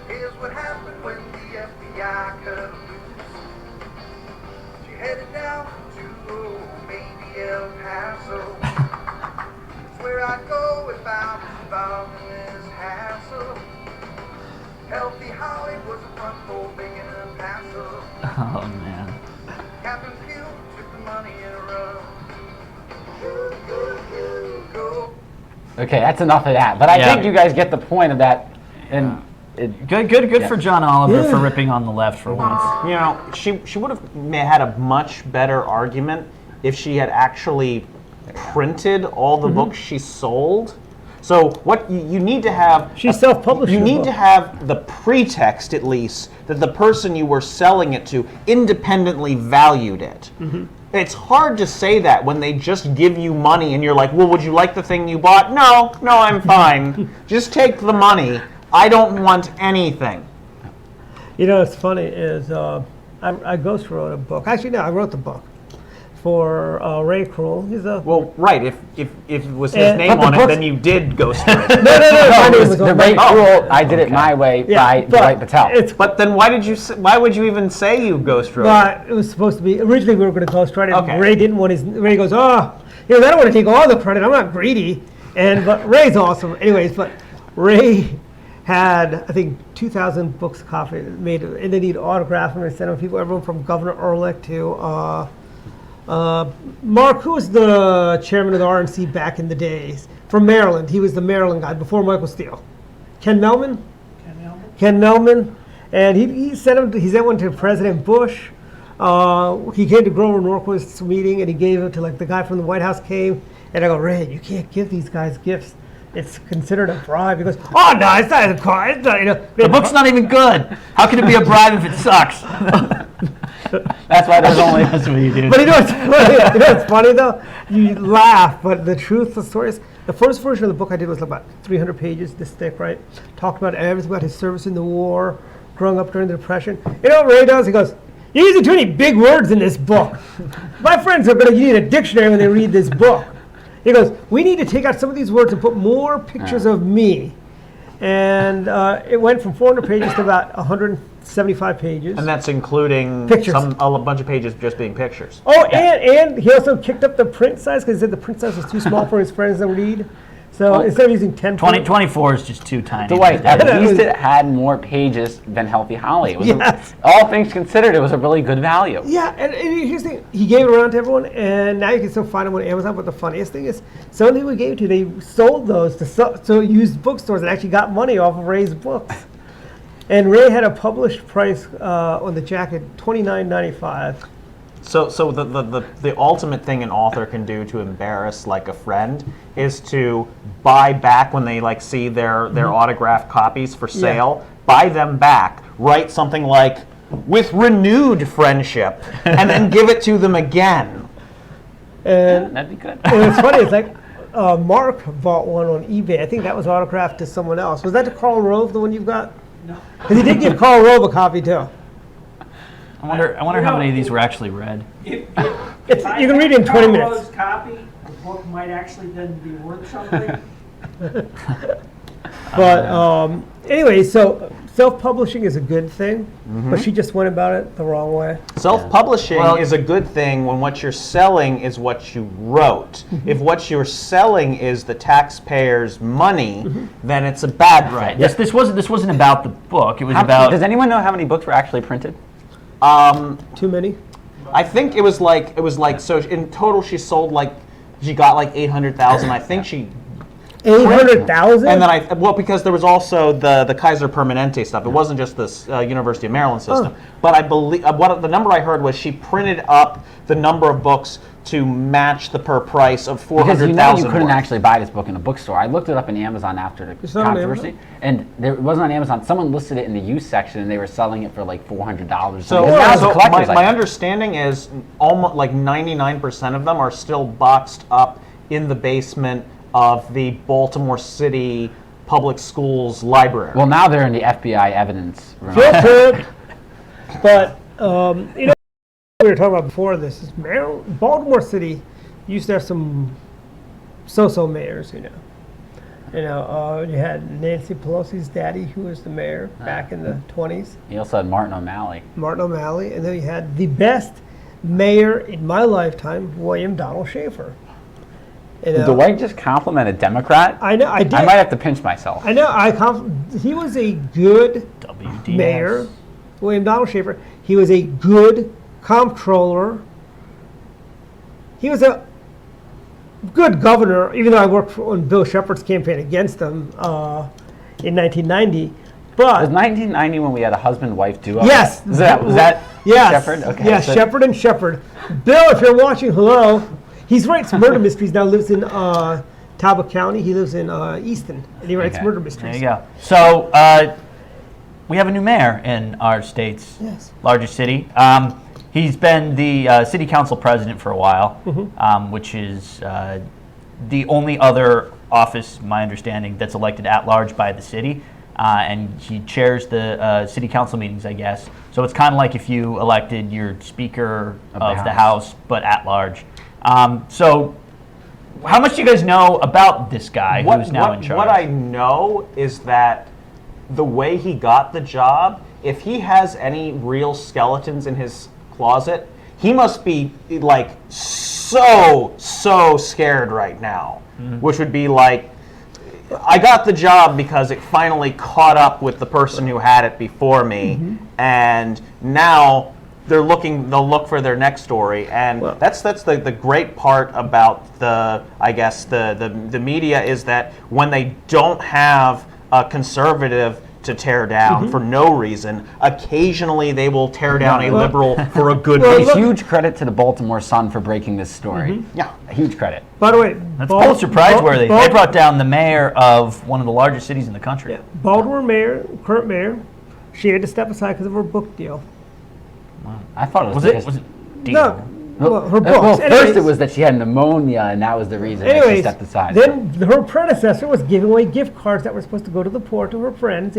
Here's what happened when the FBI cut her loose. She headed down to maybe El Paso. It's where I'd go if I was involved in this hassle. Healthy Holly was a front door big in El Paso. Oh man. Captain Pugh took the money in a run. Go. Okay, that's enough of that. But I Yeah. think you guys get the point of that. And it, Good Yeah. for John Oliver Yeah. for ripping on the left for once. You know, she would have had a much better argument if she had actually printed all the books she sold. So what you need to have, She's self-publishing you the need book. to have the pretext at least that the person you were selling it to independently valued it. It's hard to say that when they just give you money and you're like, well, would you like the thing you bought? No, I'm fine. Just take the money. I don't want anything. You know, what's funny is I ghost wrote a book. Actually, no, I wrote the book for Ray Kroll. He's a Well, right. If it was his And- name but the on it, books- then you did ghost it. no. no, my it name was was the on Ray it. Kroll, I Did It My Way by but Dwight Patel. It's But then why would you even say you ghost wrote? But it was supposed to be, originally we were going to ghostwrite it. Okay. Ray didn't want his, Ray goes, I don't want to take all the credit. I'm not greedy. But Ray's awesome. Anyways, but Ray had, I think, 2,000 books copied, made, and they need autographs them and send them to people, everyone from Governor Ehrlich to Mark, who was the chairman of the RNC back in the days, from Maryland. He was the Maryland guy before Michael Steele. Ken Melman? Ken Melman. And he sent one to President Bush. He came to Grover Norquist's meeting and he gave it to like the guy from the White House came. And I go, Ray, you can't give these guys gifts. It's considered a bribe. He goes, oh no, it's not a car. It's not, The book's not even good. How can it be a bribe if it sucks? That's why there's only. That's what you do. But you know what's funny? You know what's funny though? You laugh, but the truth of the story is, the first version of the book I did was about 300 pages, this thick, right? Talked about everything about his service in the war, growing up during the Depression. You know what Ray does? He goes, you're using too many big words in this book. My friends are going to need a dictionary when they read this book. He goes, we need to take out some of these words and put more pictures of me. And it went from 400 pages to about 175 pages. And that's including Pictures. a bunch of pages just being pictures. Oh, and he also kicked up the print size because he said the print size was too small for his friends to read. So instead of using 10 24 is just too tiny. Dwight, at least it had more pages than Healthy Holly. It was Yes. all things considered, it was a really good value. Yeah, and here's the thing. He gave it around to everyone, and now you can still find them on Amazon. But the funniest thing is, some of the people we gave it to, they sold those to used bookstores and actually got money off of Ray's books. And Ray had a published price on the jacket, $29.95. So the ultimate thing an author can do to embarrass like a friend is to buy back when they like see their autographed copies for sale, buy them back, write something like with renewed friendship, and then give it to them again. And That'd be good. and it's funny, it's like Mark bought one on eBay. I think that was autographed to someone else. Was that to Karl Rove, the one you've got? No. Because he did give Karl Rove a copy too. I wonder how many of these were actually read. You can read it in 20 minutes. Copy, the book might actually then be worth something. But anyway, so self-publishing is a good thing, but she just went about it the wrong way. Self-publishing Well- is a good thing when what you're selling is what you wrote. If what you're selling is the taxpayers' money, then it's a bad thing. Right. This wasn't about the book. It was Does about. anyone know how many books were actually printed? Too many? I think it was like so in total she got like 800,000. I think she 800,000? and then because there was also the Kaiser Permanente stuff. It wasn't just this University of Maryland system. But I believe the number I heard was she printed up the number of books to match the per price of 400,000. Because you couldn't worth. actually buy this book in a bookstore. I looked it up in Amazon after the It's not on controversy, and it wasn't on Amazon. Someone listed it in the used section, and they were selling it for like $400. So, Because now it's a collector's my item. understanding is almost like 99% of them are still boxed up in the basement of the Baltimore City public schools library. Well, now they're in the FBI evidence room. Filtered. But you know, we were talking about before this is Baltimore City used to have some so-so mayors. You had Nancy Pelosi's daddy, who was the mayor back in the 20s. You also had Martin O'Malley. Martin O'Malley, and then you had the best mayor in my lifetime, William Donald Schaefer. Did Dwight just compliment a Democrat? I know, I did. I might have to pinch myself. I know, he was a good WDS. mayor, William Donald Schaefer. He was a good comptroller. He was a good governor, even though I worked on Bill Shepard's campaign against him in 1990. But Was 1990 when we had a husband-wife duo? yes, Was that yes, Shepard? Okay. yes, so- Shepard and Shepard. Bill, if you're watching, hello. He's writes murder mysteries now. Lives in Talbot County. He lives in Easton, and he writes Okay. murder There mysteries. you go. So we have a new mayor in our state's Yes. largest city. He's been the city council president for a while, which is the only other office, my understanding, that's elected at large by the city. And he chairs the city council meetings, I guess. So it's kind of like if you elected your speaker of the house, but at large. So how much do you guys know about this guy who's now in charge? What I know is that the way he got the job, if he has any real skeletons in his closet, he must be like so scared right now, which would be like, I got the job because it finally caught up with the person who had it before me, and now they'll look for their next story, and that's the great part about the media is that when they don't have a conservative to tear down for no reason, occasionally they will tear down a liberal for a good A reason. huge credit to the Baltimore Sun for breaking this story. Yeah. A huge credit. By the way, That's Pulitzer Prize worthy. They brought down the mayor of one of the largest cities in the country. Baltimore mayor, current mayor, she had to step aside because of her book deal. I thought it was. Was it deal? No, well, her Well, books. first Anyways, it was that she had pneumonia, and that was the reason that she anyways, stepped aside. then her predecessor was giving away gift cards that were supposed to go to the poor to her friends.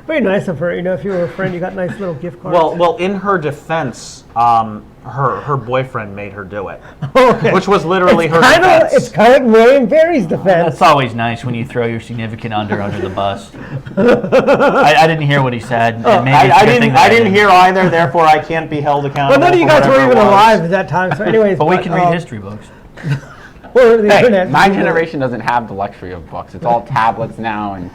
Very nice of her. If you were a friend, you got nice little gift cards. Well, in her defense, her boyfriend made her do it, okay. which was literally her It's defense. kind of like William Barry's defense. That's always nice when you throw your significant under the bus. I didn't hear what he said. and maybe it's a I good thing didn't. that I didn't hear either. Therefore, I can't be held Well, accountable. none of you for guys were whatever even it was. alive at that time. So, anyways, But we can read history books. Or the Hey, internet. my generation doesn't have the luxury of books. It's all tablets now, and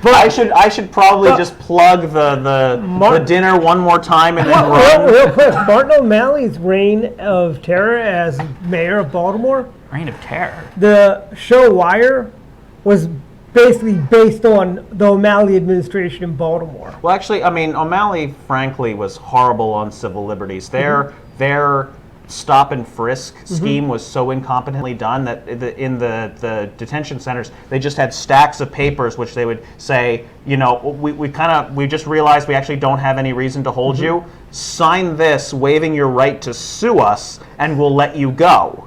I should probably just plug the dinner one more time and then run. Real quick, Martin O'Malley's reign of terror as mayor of Baltimore, Reign of Terror. the show Wire was basically based on the O'Malley administration in Baltimore. Well, actually, I mean, O'Malley, frankly, was horrible on civil liberties. Their stop and frisk scheme was so incompetently done that in the detention centers, they just had stacks of papers which they would say, we just realized we actually don't have any reason to hold you. Sign this, waiving your right to sue us, and we'll let you go.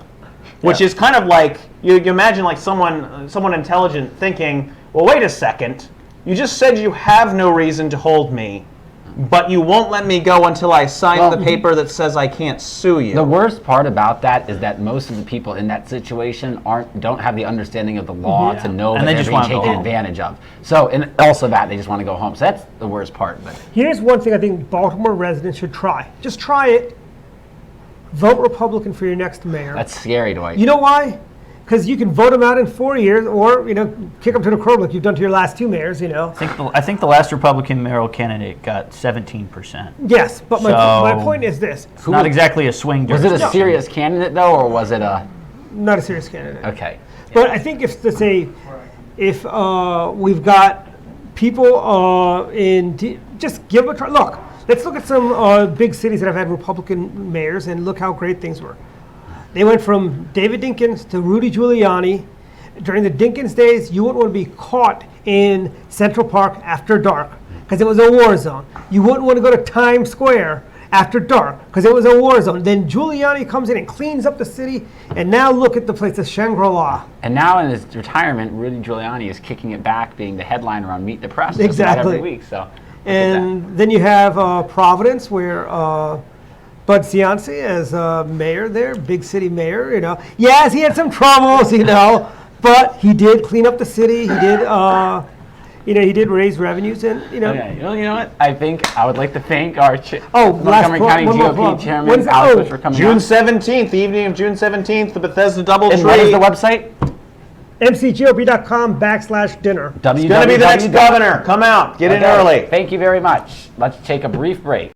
Which is kind of like, you imagine like someone intelligent thinking, well, wait a second, you just said you have no reason to hold me, but you won't let me go until I sign the paper that says I can't sue you. the worst part about that is that most of the people in that situation don't have the understanding of the law to know And that they they're just being wanna go taken home. advantage of. So, and also that they just want to go home. So that's the worst part. But Here's one thing I think Baltimore residents should try. Just try it. Vote Republican for your next mayor. that's scary, Dwight. You know why? Because you can vote them out in 4 years, or kick them to the curb like you've done to your last two mayors. I think the last Republican mayoral candidate got 17%. Yes, but my So- point is this: It's not exactly a swing Was it a jurisdiction. serious candidate though, or was it a? not a serious candidate. Okay. But I think if we've got people just give a try. Look, let's look at some big cities that have had Republican mayors and look how great things were. They went from David Dinkins to Rudy Giuliani. During the Dinkins days, you wouldn't want to be caught in Central Park after dark because it was a war zone. You wouldn't want to go to Times Square after dark because it was a war zone. Then Giuliani comes in and cleans up the city, and now look at the place, the Shangri-La. And now in his retirement, Rudy Giuliani is kicking it back, being the headliner on Meet the Press just about Exactly. every week. So, look at that. And then you have Providence, where Bud Cianci as mayor there, big city mayor. Yes, he had some troubles, but he did clean up the city. He did, he did raise revenues, and Okay, you know what? I think I would like to thank our one Montgomery County more GOP plug. chairman, When's that? Alex Oh, Bush, for coming June on. 17th, the evening of June 17th, the Bethesda Doubletree. And what is the website? mcgop.com/dinner. It's going to be the next governor. Come out. Get in early. Thank you very much. Let's take a brief break.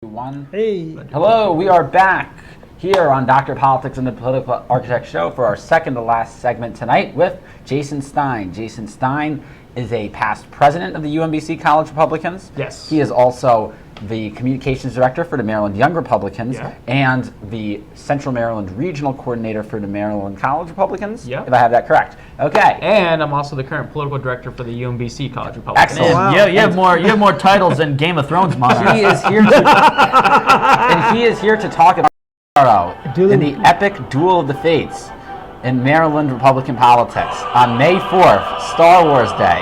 One. Hey. Hello, we are back here on Dr. Politics and the Political Architect Show for our second to last segment tonight with Jason Stein. Jason Stein is a past president of the UMBC College Republicans. Yes. He is also the communications director for the Maryland Young Republicans and the Central Maryland regional coordinator for the Maryland College Republicans. Yeah. If I have that correct. Okay. And I'm also the current political director for the UMBC College Republicans. Excellent. wow. Yeah, you have more titles than Game of Thrones monarchs. He is here to, and he is here to talk about tomorrow in the epic duel of the fates in Maryland Republican politics. On May 4th, Star Wars Day,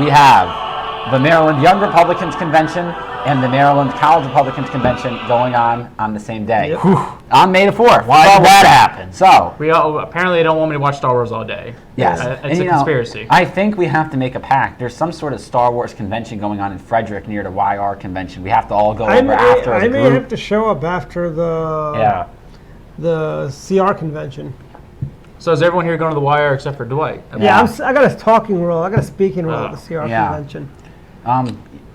we have the Maryland Young Republicans Convention and the Maryland College Republicans Convention going on the same day. On May the 4th. Why did that happen? So, We all, apparently they don't want me to watch Star Wars all day. yes. It's And, a you know, conspiracy. I think we have to make a pact. There's some sort of Star Wars convention going on in Frederick near the YR convention. We have to all go over after as I a may group. have to show up after Yeah. the CR convention. So is everyone here going to the wire except for Dwight? Yeah, I got a talking role. I got a speaking role at the CR Yeah. convention.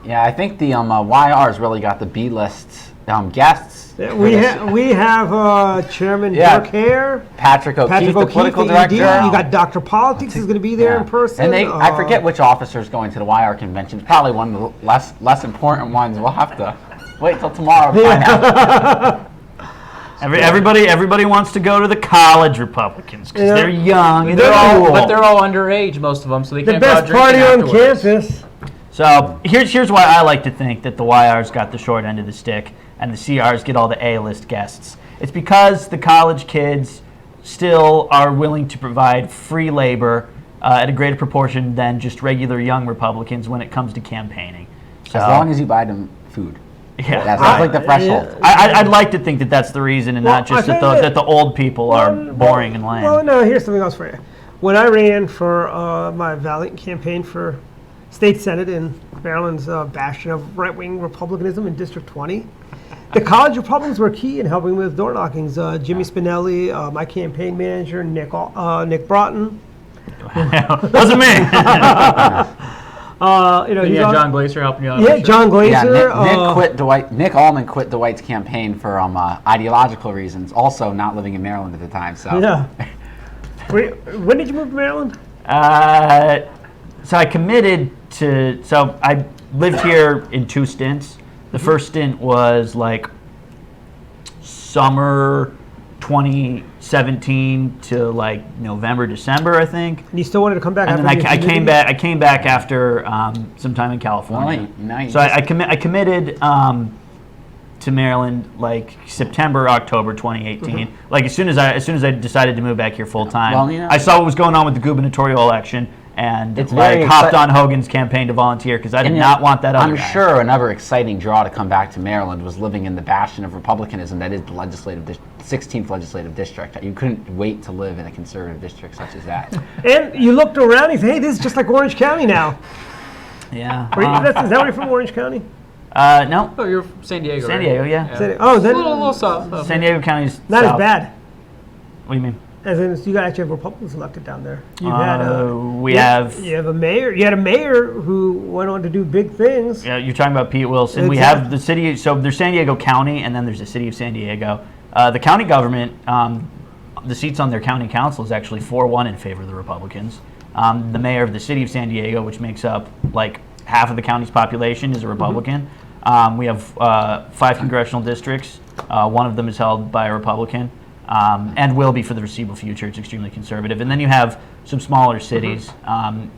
Yeah, I think the YR's really got the B-list guests. Yeah, for we this. have Chairman Yeah. Dirk Hare, Patrick O'Keefe, Patrick the O'Keefe, political the ED. director. You got Dr. Politics is going to be there Yeah. in person. And I forget which officer's going to the YR convention. It's probably one of the less important ones. We'll have to wait till tomorrow to find out. Everybody wants to go to the college Republicans because Yeah. they're young and They're cool. all, but they're all underage, most of them, so they the can't go out best party drinking on afterwards. campus. So here's why I like to think that the YRs got the short end of the stick and the CRs get all the A-list guests. It's because the college kids still are willing to provide free labor at a greater proportion than just regular young Republicans when it comes to campaigning. So, As long as you buy them food. yeah, That's right. like the threshold. I'd like to think that that's the reason, and Well, not just I that think that the old people are boring and lame. Well, no, here's something else for you. When I ran for my valiant campaign for state senate in Maryland's bastion of right-wing republicanism in District 20, the college Republicans were key in helping with door knockings. Jimmy Spinelli, my campaign manager, Nick Broughton. Wasn't me. You got John Glaser helping you out. Yeah, I'm sure. John Glaser. Yeah, Nick Allman quit Dwight's campaign for ideological reasons. Also, not living in Maryland at the time. So Yeah. When did you move to Maryland? So I committed to. So I lived here in 2 stints. The first stint was like summer 2017 to like November, December, I think. And you still wanted to come back And after then I came back. I came back after some time in California. Nice. So I committed to Maryland like September, October 2018. Like as soon as I decided to move back here full time, Well, you know- I saw what was going on with the gubernatorial election and It's like very hopped exci- on Hogan's campaign to volunteer because I did And, not want that other I'm guy. sure another exciting draw to come back to Maryland was living in the bastion of republicanism that is the 16th legislative district. You couldn't wait to live in a conservative district such as that. And you looked around and you said, hey, this is just like Orange County now. Yeah. Is that where you're from, Orange County? No. Oh, you're from San Diego. San right? Diego, yeah. Oh, then A little south. San Diego County's not south. as bad. What do you mean? As in, you got actually have Republicans elected down there. You You have have a mayor. You had a mayor who went on to do big things. Yeah, you're talking about Pete Wilson. We Exactly. have the city, so there's San Diego County, and then there's the city of San Diego. The county government, the seats on their county council is actually 4-1 in favor of the Republicans. The mayor of the city of San Diego, which makes up like half of the county's population, is a Republican. We have 5 congressional districts. One of them is held by a Republican. And will be for the foreseeable future. It's extremely conservative. And then you have some smaller cities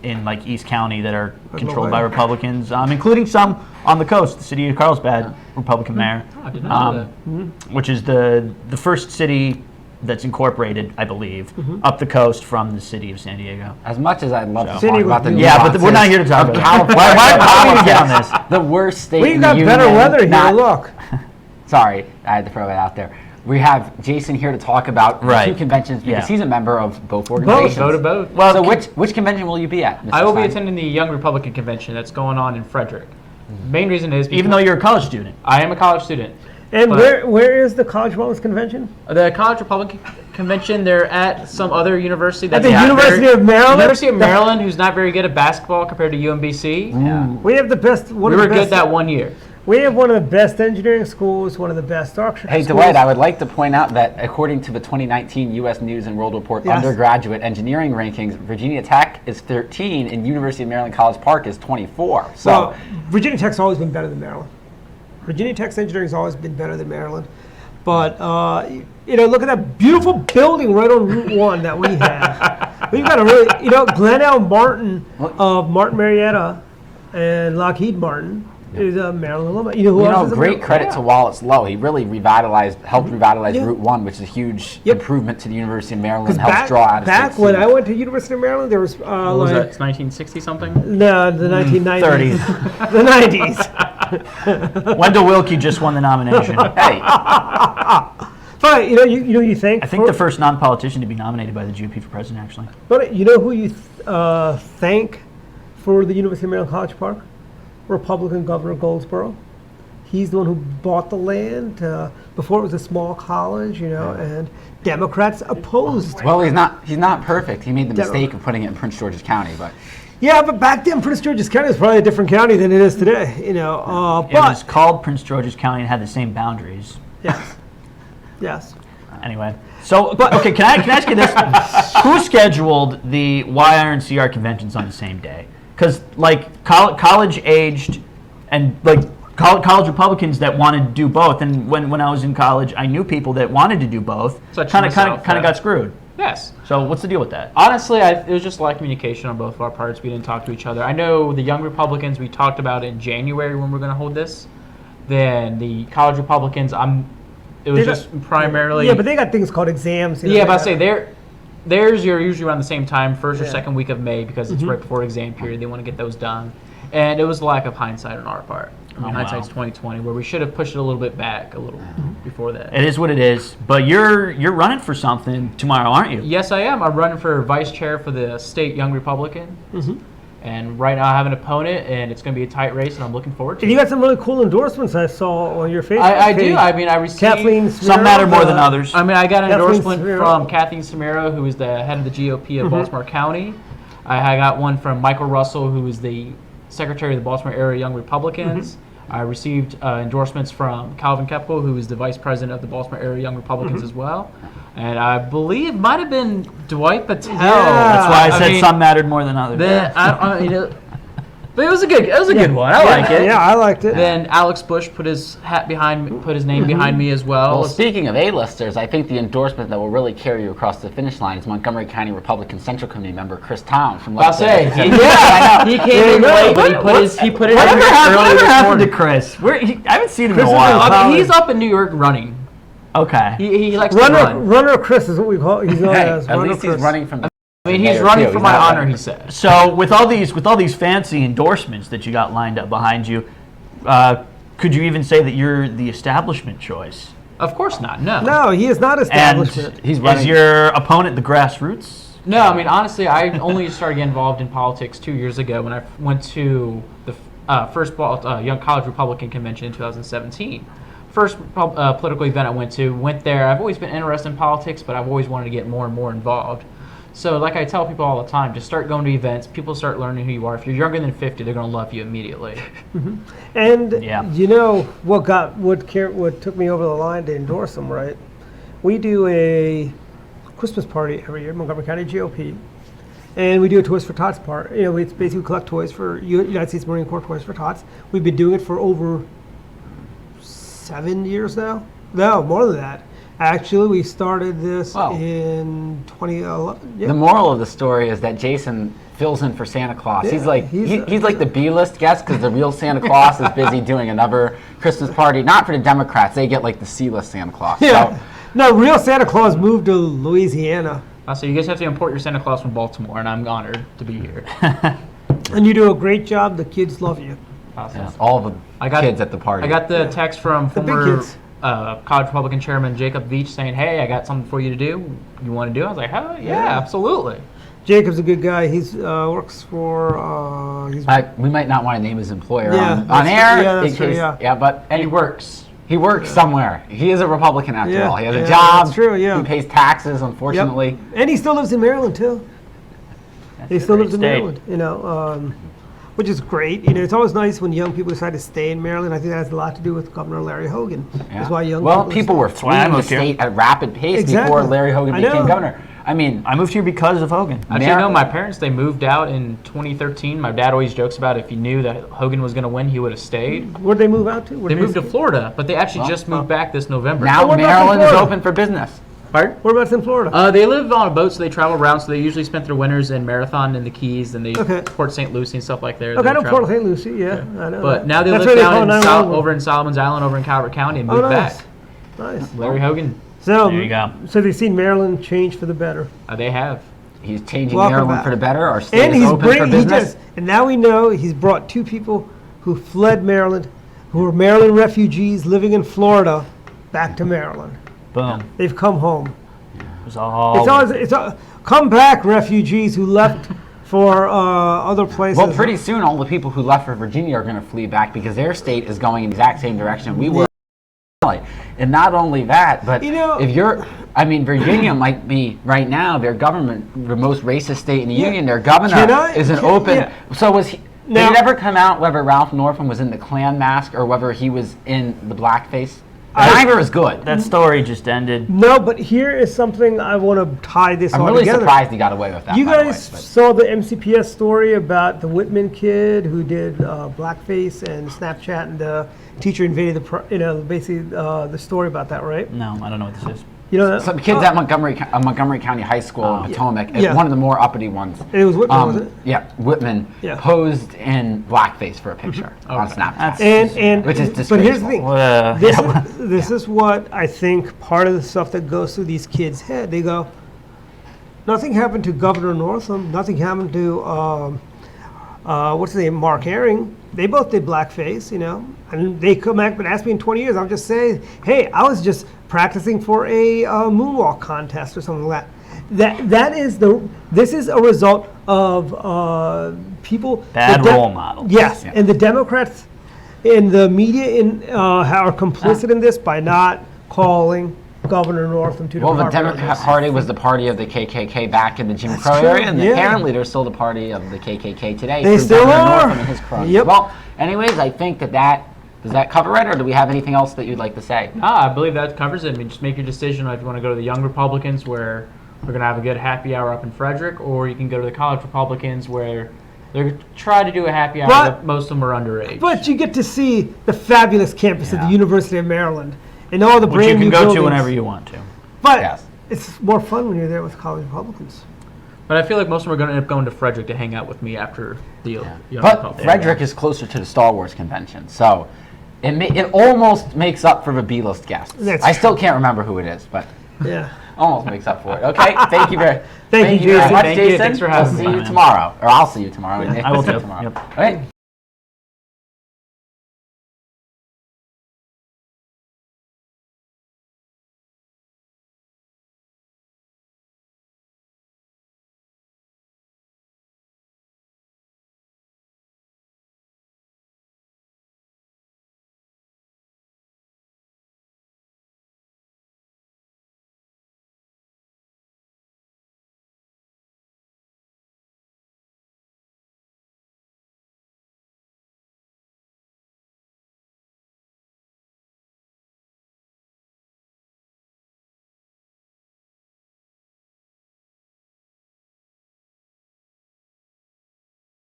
in like East County that are controlled by Republicans, including some on the coast. The city of Carlsbad, Republican mayor, I did not know that. which is the first city that's incorporated, I believe, up the coast from the city of San Diego. As much as I'd love to City talk was about the beautiful. Yeah, but we're not here to talk of about that. California Why do we get on politics, this? the worst state We in got the better union, weather here. not- Look. Sorry, I had to throw that out there. We have Jason here to talk about the Right. 2 conventions because Yeah. he's a member of both organizations. Go to both. Well, So which convention will you be at, Mr. I will be Stein? attending the Young Republican Convention that's going on in Frederick. Main reason is even though you're a college student. I am a college student. And But- where is the College Wellness Convention? The College Republican Convention, they're at some other university. At That's the not University of Maryland? University of Maryland, who's not very good at basketball compared to UMBC. We have the best. One We of were the good best, that one year. We have one of the best engineering schools, one of the best architecture Hey, schools. Dwight, I would like to point out that according to the 2019 U.S. News and World Report Yes. undergraduate engineering rankings, Virginia Tech is 13 and University of Maryland College Park is 24. So, Well, Virginia Tech's always been better than Maryland. Virginia Tech's engineering's always been better than Maryland. But, look at that beautiful building right on Route 1 that we have. We've got a really, Glenn L. Martin of Martin Marietta and Lockheed Martin is a Maryland alumni. You know who else is a great Maryland- credit to Wallace Lowe. He really helped revitalize Yeah. Route 1, which is a huge Yep. improvement to the University of Maryland, Because helps draw out of back when I went to University of Maryland, there was What was that? like It's 1960 something? no, the 1990s, 30s. the 90s. Wendell Willkie just won the nomination. Hey, But you think I think the first non-politician to be nominated by the GOP for president, actually. But you know who you thank for the University of Maryland College Park? Republican Governor Goldsboro. He's the one who bought the land before it was a small college, and Democrats opposed. well, he's not perfect. He made the Demo- mistake of putting it in Prince George's County, but Yeah, but back then Prince George's County was probably a different county than it is today. It was But called Prince George's County and had the same boundaries. yes. Anyway, so okay, can I ask you this? Who scheduled the YRNCR conventions on the same day? Because like college-aged and like college Republicans that wanted to do both, and when I was in college, I knew people that wanted to do both. Such Kind of myself, yeah. got screwed. Yes. So what's the deal with that? Honestly, it was just lack of communication on both of our parts. We didn't talk to each other. I know the Young Republicans we talked about in January when we were going to hold this. Then the College Republicans, it was just primarily. Yeah, but they got things called exams. Yeah, but I say theirs are usually around the same time, first or Yeah. second week of May, because it's right before exam period. They want to get those done, and it was lack of hindsight on our part. I mean, Oh, wow. hindsight's 2020, where we should have pushed it a little bit back, a little before that. It is what it is. But you're running for something tomorrow, aren't you? Yes, I am. I'm running for vice chair for the state Young Republican, and right now I have an opponent, and it's going to be a tight race, and I'm looking forward to And you it. got some really cool endorsements I saw on your Facebook I page. do. I mean, I received. Kathleen Some Smiro, matter more than others. I mean, I got an Kathleen endorsement Smiro. from Kathleen Samero, who is the head of the GOP of Baltimore County. I got one from Michael Russell, who is the secretary of the Baltimore Area Young Republicans. I received endorsements from Calvin Kepkel, who is the vice president of the Baltimore Area Young Republicans as well. And I believe it might have been Dwight Patel. That's why I said mean, some mattered more than others. But it was a good one. I like it. Yeah, I liked it. Then Alex Bush put his name behind me as well. Well, speaking of A-listers, I think the endorsement that will really carry you across the finish line is Montgomery County Republican Central Committee member Chris Town from. I'll say, I he came in late, but he put it in Whatever early happened this to morning. Chris? I haven't seen him Chris in a is while. in He's up in New York running. Okay. He likes to run. Runner Chris is what we call. He's known Hey, as at Runner least he's Chris. running from. I mean, he's mayor, running too. for He's my not honor, running. he says. So with all these fancy endorsements that you got lined up behind you, could you even say that you're the establishment choice? Of course not. No. No, he is not And establishment. He's is running. your opponent the grassroots? No, I mean, honestly, I only started getting involved in politics 2 years ago when I went to the first Young College Republican Convention in 2017. First political event I went there. I've always been interested in politics, but I've always wanted to get more and more involved. So like I tell people all the time, just start going to events. People start learning who you are. If you're younger than 50, they're going to love you immediately. And Yeah. you know what took me over the line to endorse him, right? We do a Christmas party every year, Montgomery County GOP, and we do a Toys for Tots party. It's basically collect toys for United States Marine Corps Toys for Tots. We've been doing it for over 7 years now. No, more than that. Actually, we started this Wow. in 2011. Yeah. The moral of the story is that Jason fills in for Santa Claus. Yeah, He's like he's he's like the B-list guest because the real Santa Claus is busy doing another Christmas party. Not for the Democrats; they get like the C-list Santa Claus. Yeah. So, No, real Santa Claus moved to Louisiana. So you guys have to import your Santa Claus from Baltimore, and I'm honored to be here. And you do a great job. The kids love you. Awesome. yeah, all the I got- kids at the party. I got the text from The big former kids. College Republican Chairman Jacob Veach saying, "Hey, I got something for you to do. You want to do?" I was like, "Hell yeah, Yeah. absolutely." Jacob's a good guy. He's works for. He's We might not want to name his employer Yeah, on that's air. true. Yeah, that's in true, case- yeah. But And he works. He works somewhere. He is a Republican after Yeah, all. He has a yeah, job. that's true, yeah. He pays taxes, Yep. unfortunately. And he still lives in Maryland too. He still lives in state. Maryland. which is great. You know, it's always nice when young people decide to stay in Maryland. I think that has a lot to do with Governor Larry Hogan. That's why young people were why I fleeing the moved here. state at rapid pace Exactly. before Larry Hogan I know. became governor. I mean, I moved here because of Hogan. Actually, no, my parents, they moved out in 2013. My dad always jokes about if he knew that Hogan was going to win, he would have stayed. Where'd they move out to? They moved to Florida, but they actually just moved back this November. now what about Maryland is Florida? open for business. Pardon? Whereabouts in Florida? They live on a boat, so they travel around. So they usually spent their winters in Marathon and the Keys, and they Okay. Port St. Lucie and stuff like there. Okay, They I know travel. Port St. Lucie, yeah, I know. But that. now they That's live where down call in 911. over in Solomon's Island, over in Calvert County, and moved Oh, nice. back. Nice. Larry Hogan, So, There you go. so they've seen Maryland change for the better. they have. He's changing Welcome Maryland back. for the better. Our state And is he's open for bringing, business. and now we know he's brought two people who fled Maryland, who were Maryland refugees living in Florida, back to Maryland. Boom. They've come home. It was all. Come back, refugees who left for other places. Well, pretty soon, all the people who left for Virginia are going to flee back because their state is going in the exact same direction we were. And not only that, but You know- if you're, I mean, Virginia might be right now their government, the most racist state in the union. Their governor is an open. yeah. So was he? Now- Did it ever come out whether Ralph Northam was in the Klan mask or whether he was in the blackface? Neither is good. That story just ended. No, but here is something I want to tie this I'm all really together. surprised he got away with that. You by the way, guys but- saw the MCPS story about the Whitman kid who did blackface and Snapchat, and the teacher invaded basically the story about that, right? No, I don't know what this is. You know, Some kids at Montgomery Oh. County High School in Potomac, Yeah. one of the more uppity ones. It was Whitman, was it? Yeah, Whitman Yeah. posed in blackface for a picture on Snapchat. and Which is but here's the disgraceful. thing. This is what I think part of the stuff that goes through these kids' head. They go, nothing happened to Governor Northam. Nothing happened to what's his name, Mark Herring. They both did blackface, you know, and they come back and ask me in 20 years. I'm just saying, hey, I was just practicing for a moonwalk contest or something like that. This is a result of people. Bad role models. Yes, Yeah. and the Democrats and the media are complicit in this by not calling Governor Northam to the Well, the Department of Democrat Justice. Party was the party of the KKK back in the Jim Crow true, area, and yeah. apparently they're still the party of the KKK today. They through still Governor are. Northam and his cronies. Yep. Well, anyways, I think does that cover it, or do we have anything else that you'd like to say? I believe that covers it. I mean, just make your decision if you want to go to the Young Republicans, where we're going to have a good happy hour up in Frederick, or you can go to the College Republicans, where they're trying to do a happy hour, but most of them are underage. But you get to see the fabulous campus of the University of Maryland and all the Which brand you new can go buildings. to whenever you want to. But Yes. it's more fun when you're there with college Republicans. But I feel like most of them are going to end up going to Frederick to hang out with me after the Young But Republicans. Frederick is closer to the Star Wars convention, so it almost makes up for the B-list guests. That's I still can't remember who it is, but Yeah. almost makes up for it. Okay, thank you very, Thank you, very Jason. much, Thank you. Jason. Thanks for We'll having see me, you man. tomorrow, or I'll see you tomorrow. and Nick I will see you too. tomorrow. Yep. All right.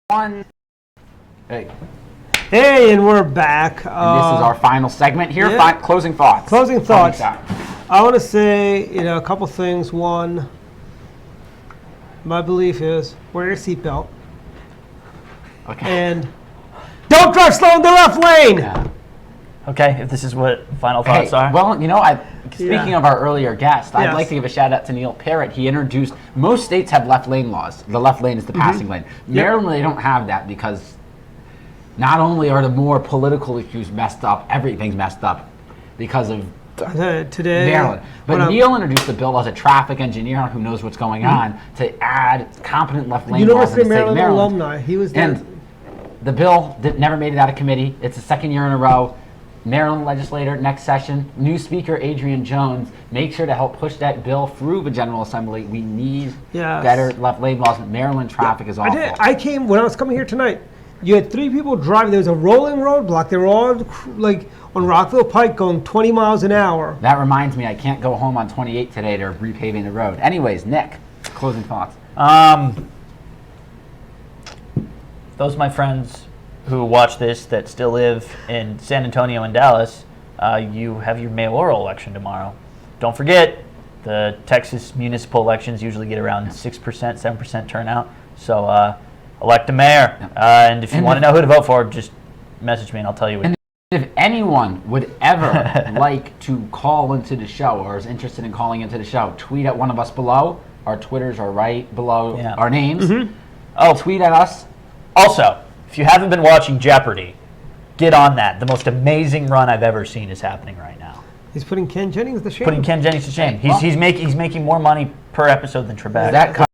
One. Hey, Hey, and we're back. and this is our final segment here. yeah. Closing thoughts. Closing thoughts. thoughts. I want to say, a couple things. One, my belief is wear your seatbelt Okay. and don't drive slow in the left lane. Yeah. Okay, if this is what final Hey, thoughts are. well, speaking of our earlier guest, I'd Yes. like to give a shout out to Neil Parrott. He introduced, most states have left lane laws. The left lane is the passing lane. Maryland, they don't have that because not only are the more political issues messed up, everything's messed up because of Today, Maryland. when But I'm- Neil introduced a bill as a traffic engineer who knows what's going on to add competent left lane laws University in the of state of Maryland Maryland. alumni. He was there. And the bill never made it out of committee. It's the second year in a row. Maryland legislator, next session, new speaker Adrian Jones, make sure to help push that bill through the General Assembly. We need Yes. better left lane laws. Maryland traffic is awful. I came when I was coming here tonight. You had 3 people driving. There was a rolling roadblock. They were all like on Rockville Pike going 20 miles an hour. That reminds me, I can't go home on 28 today. They're repaving the road. Anyways, Nick, closing thoughts. Those of my friends who watch this that still live in San Antonio and Dallas, you have your mayoral election tomorrow. Don't forget, the Texas municipal elections usually get around 6%, 7% turnout. So elect a mayor. And if you want to know who to vote for, just message me and I'll tell you. If anyone would ever like to call into the show or is interested in calling into the show, tweet at one of us below. Our Twitters are right below our names. Oh, tweet at us. Also, if you haven't been watching Jeopardy, get on that. The most amazing run I've ever seen is happening right now. He's putting Ken Jennings to shame. Putting Ken Jennings to shame. He's making more money per episode than Trebek. Is that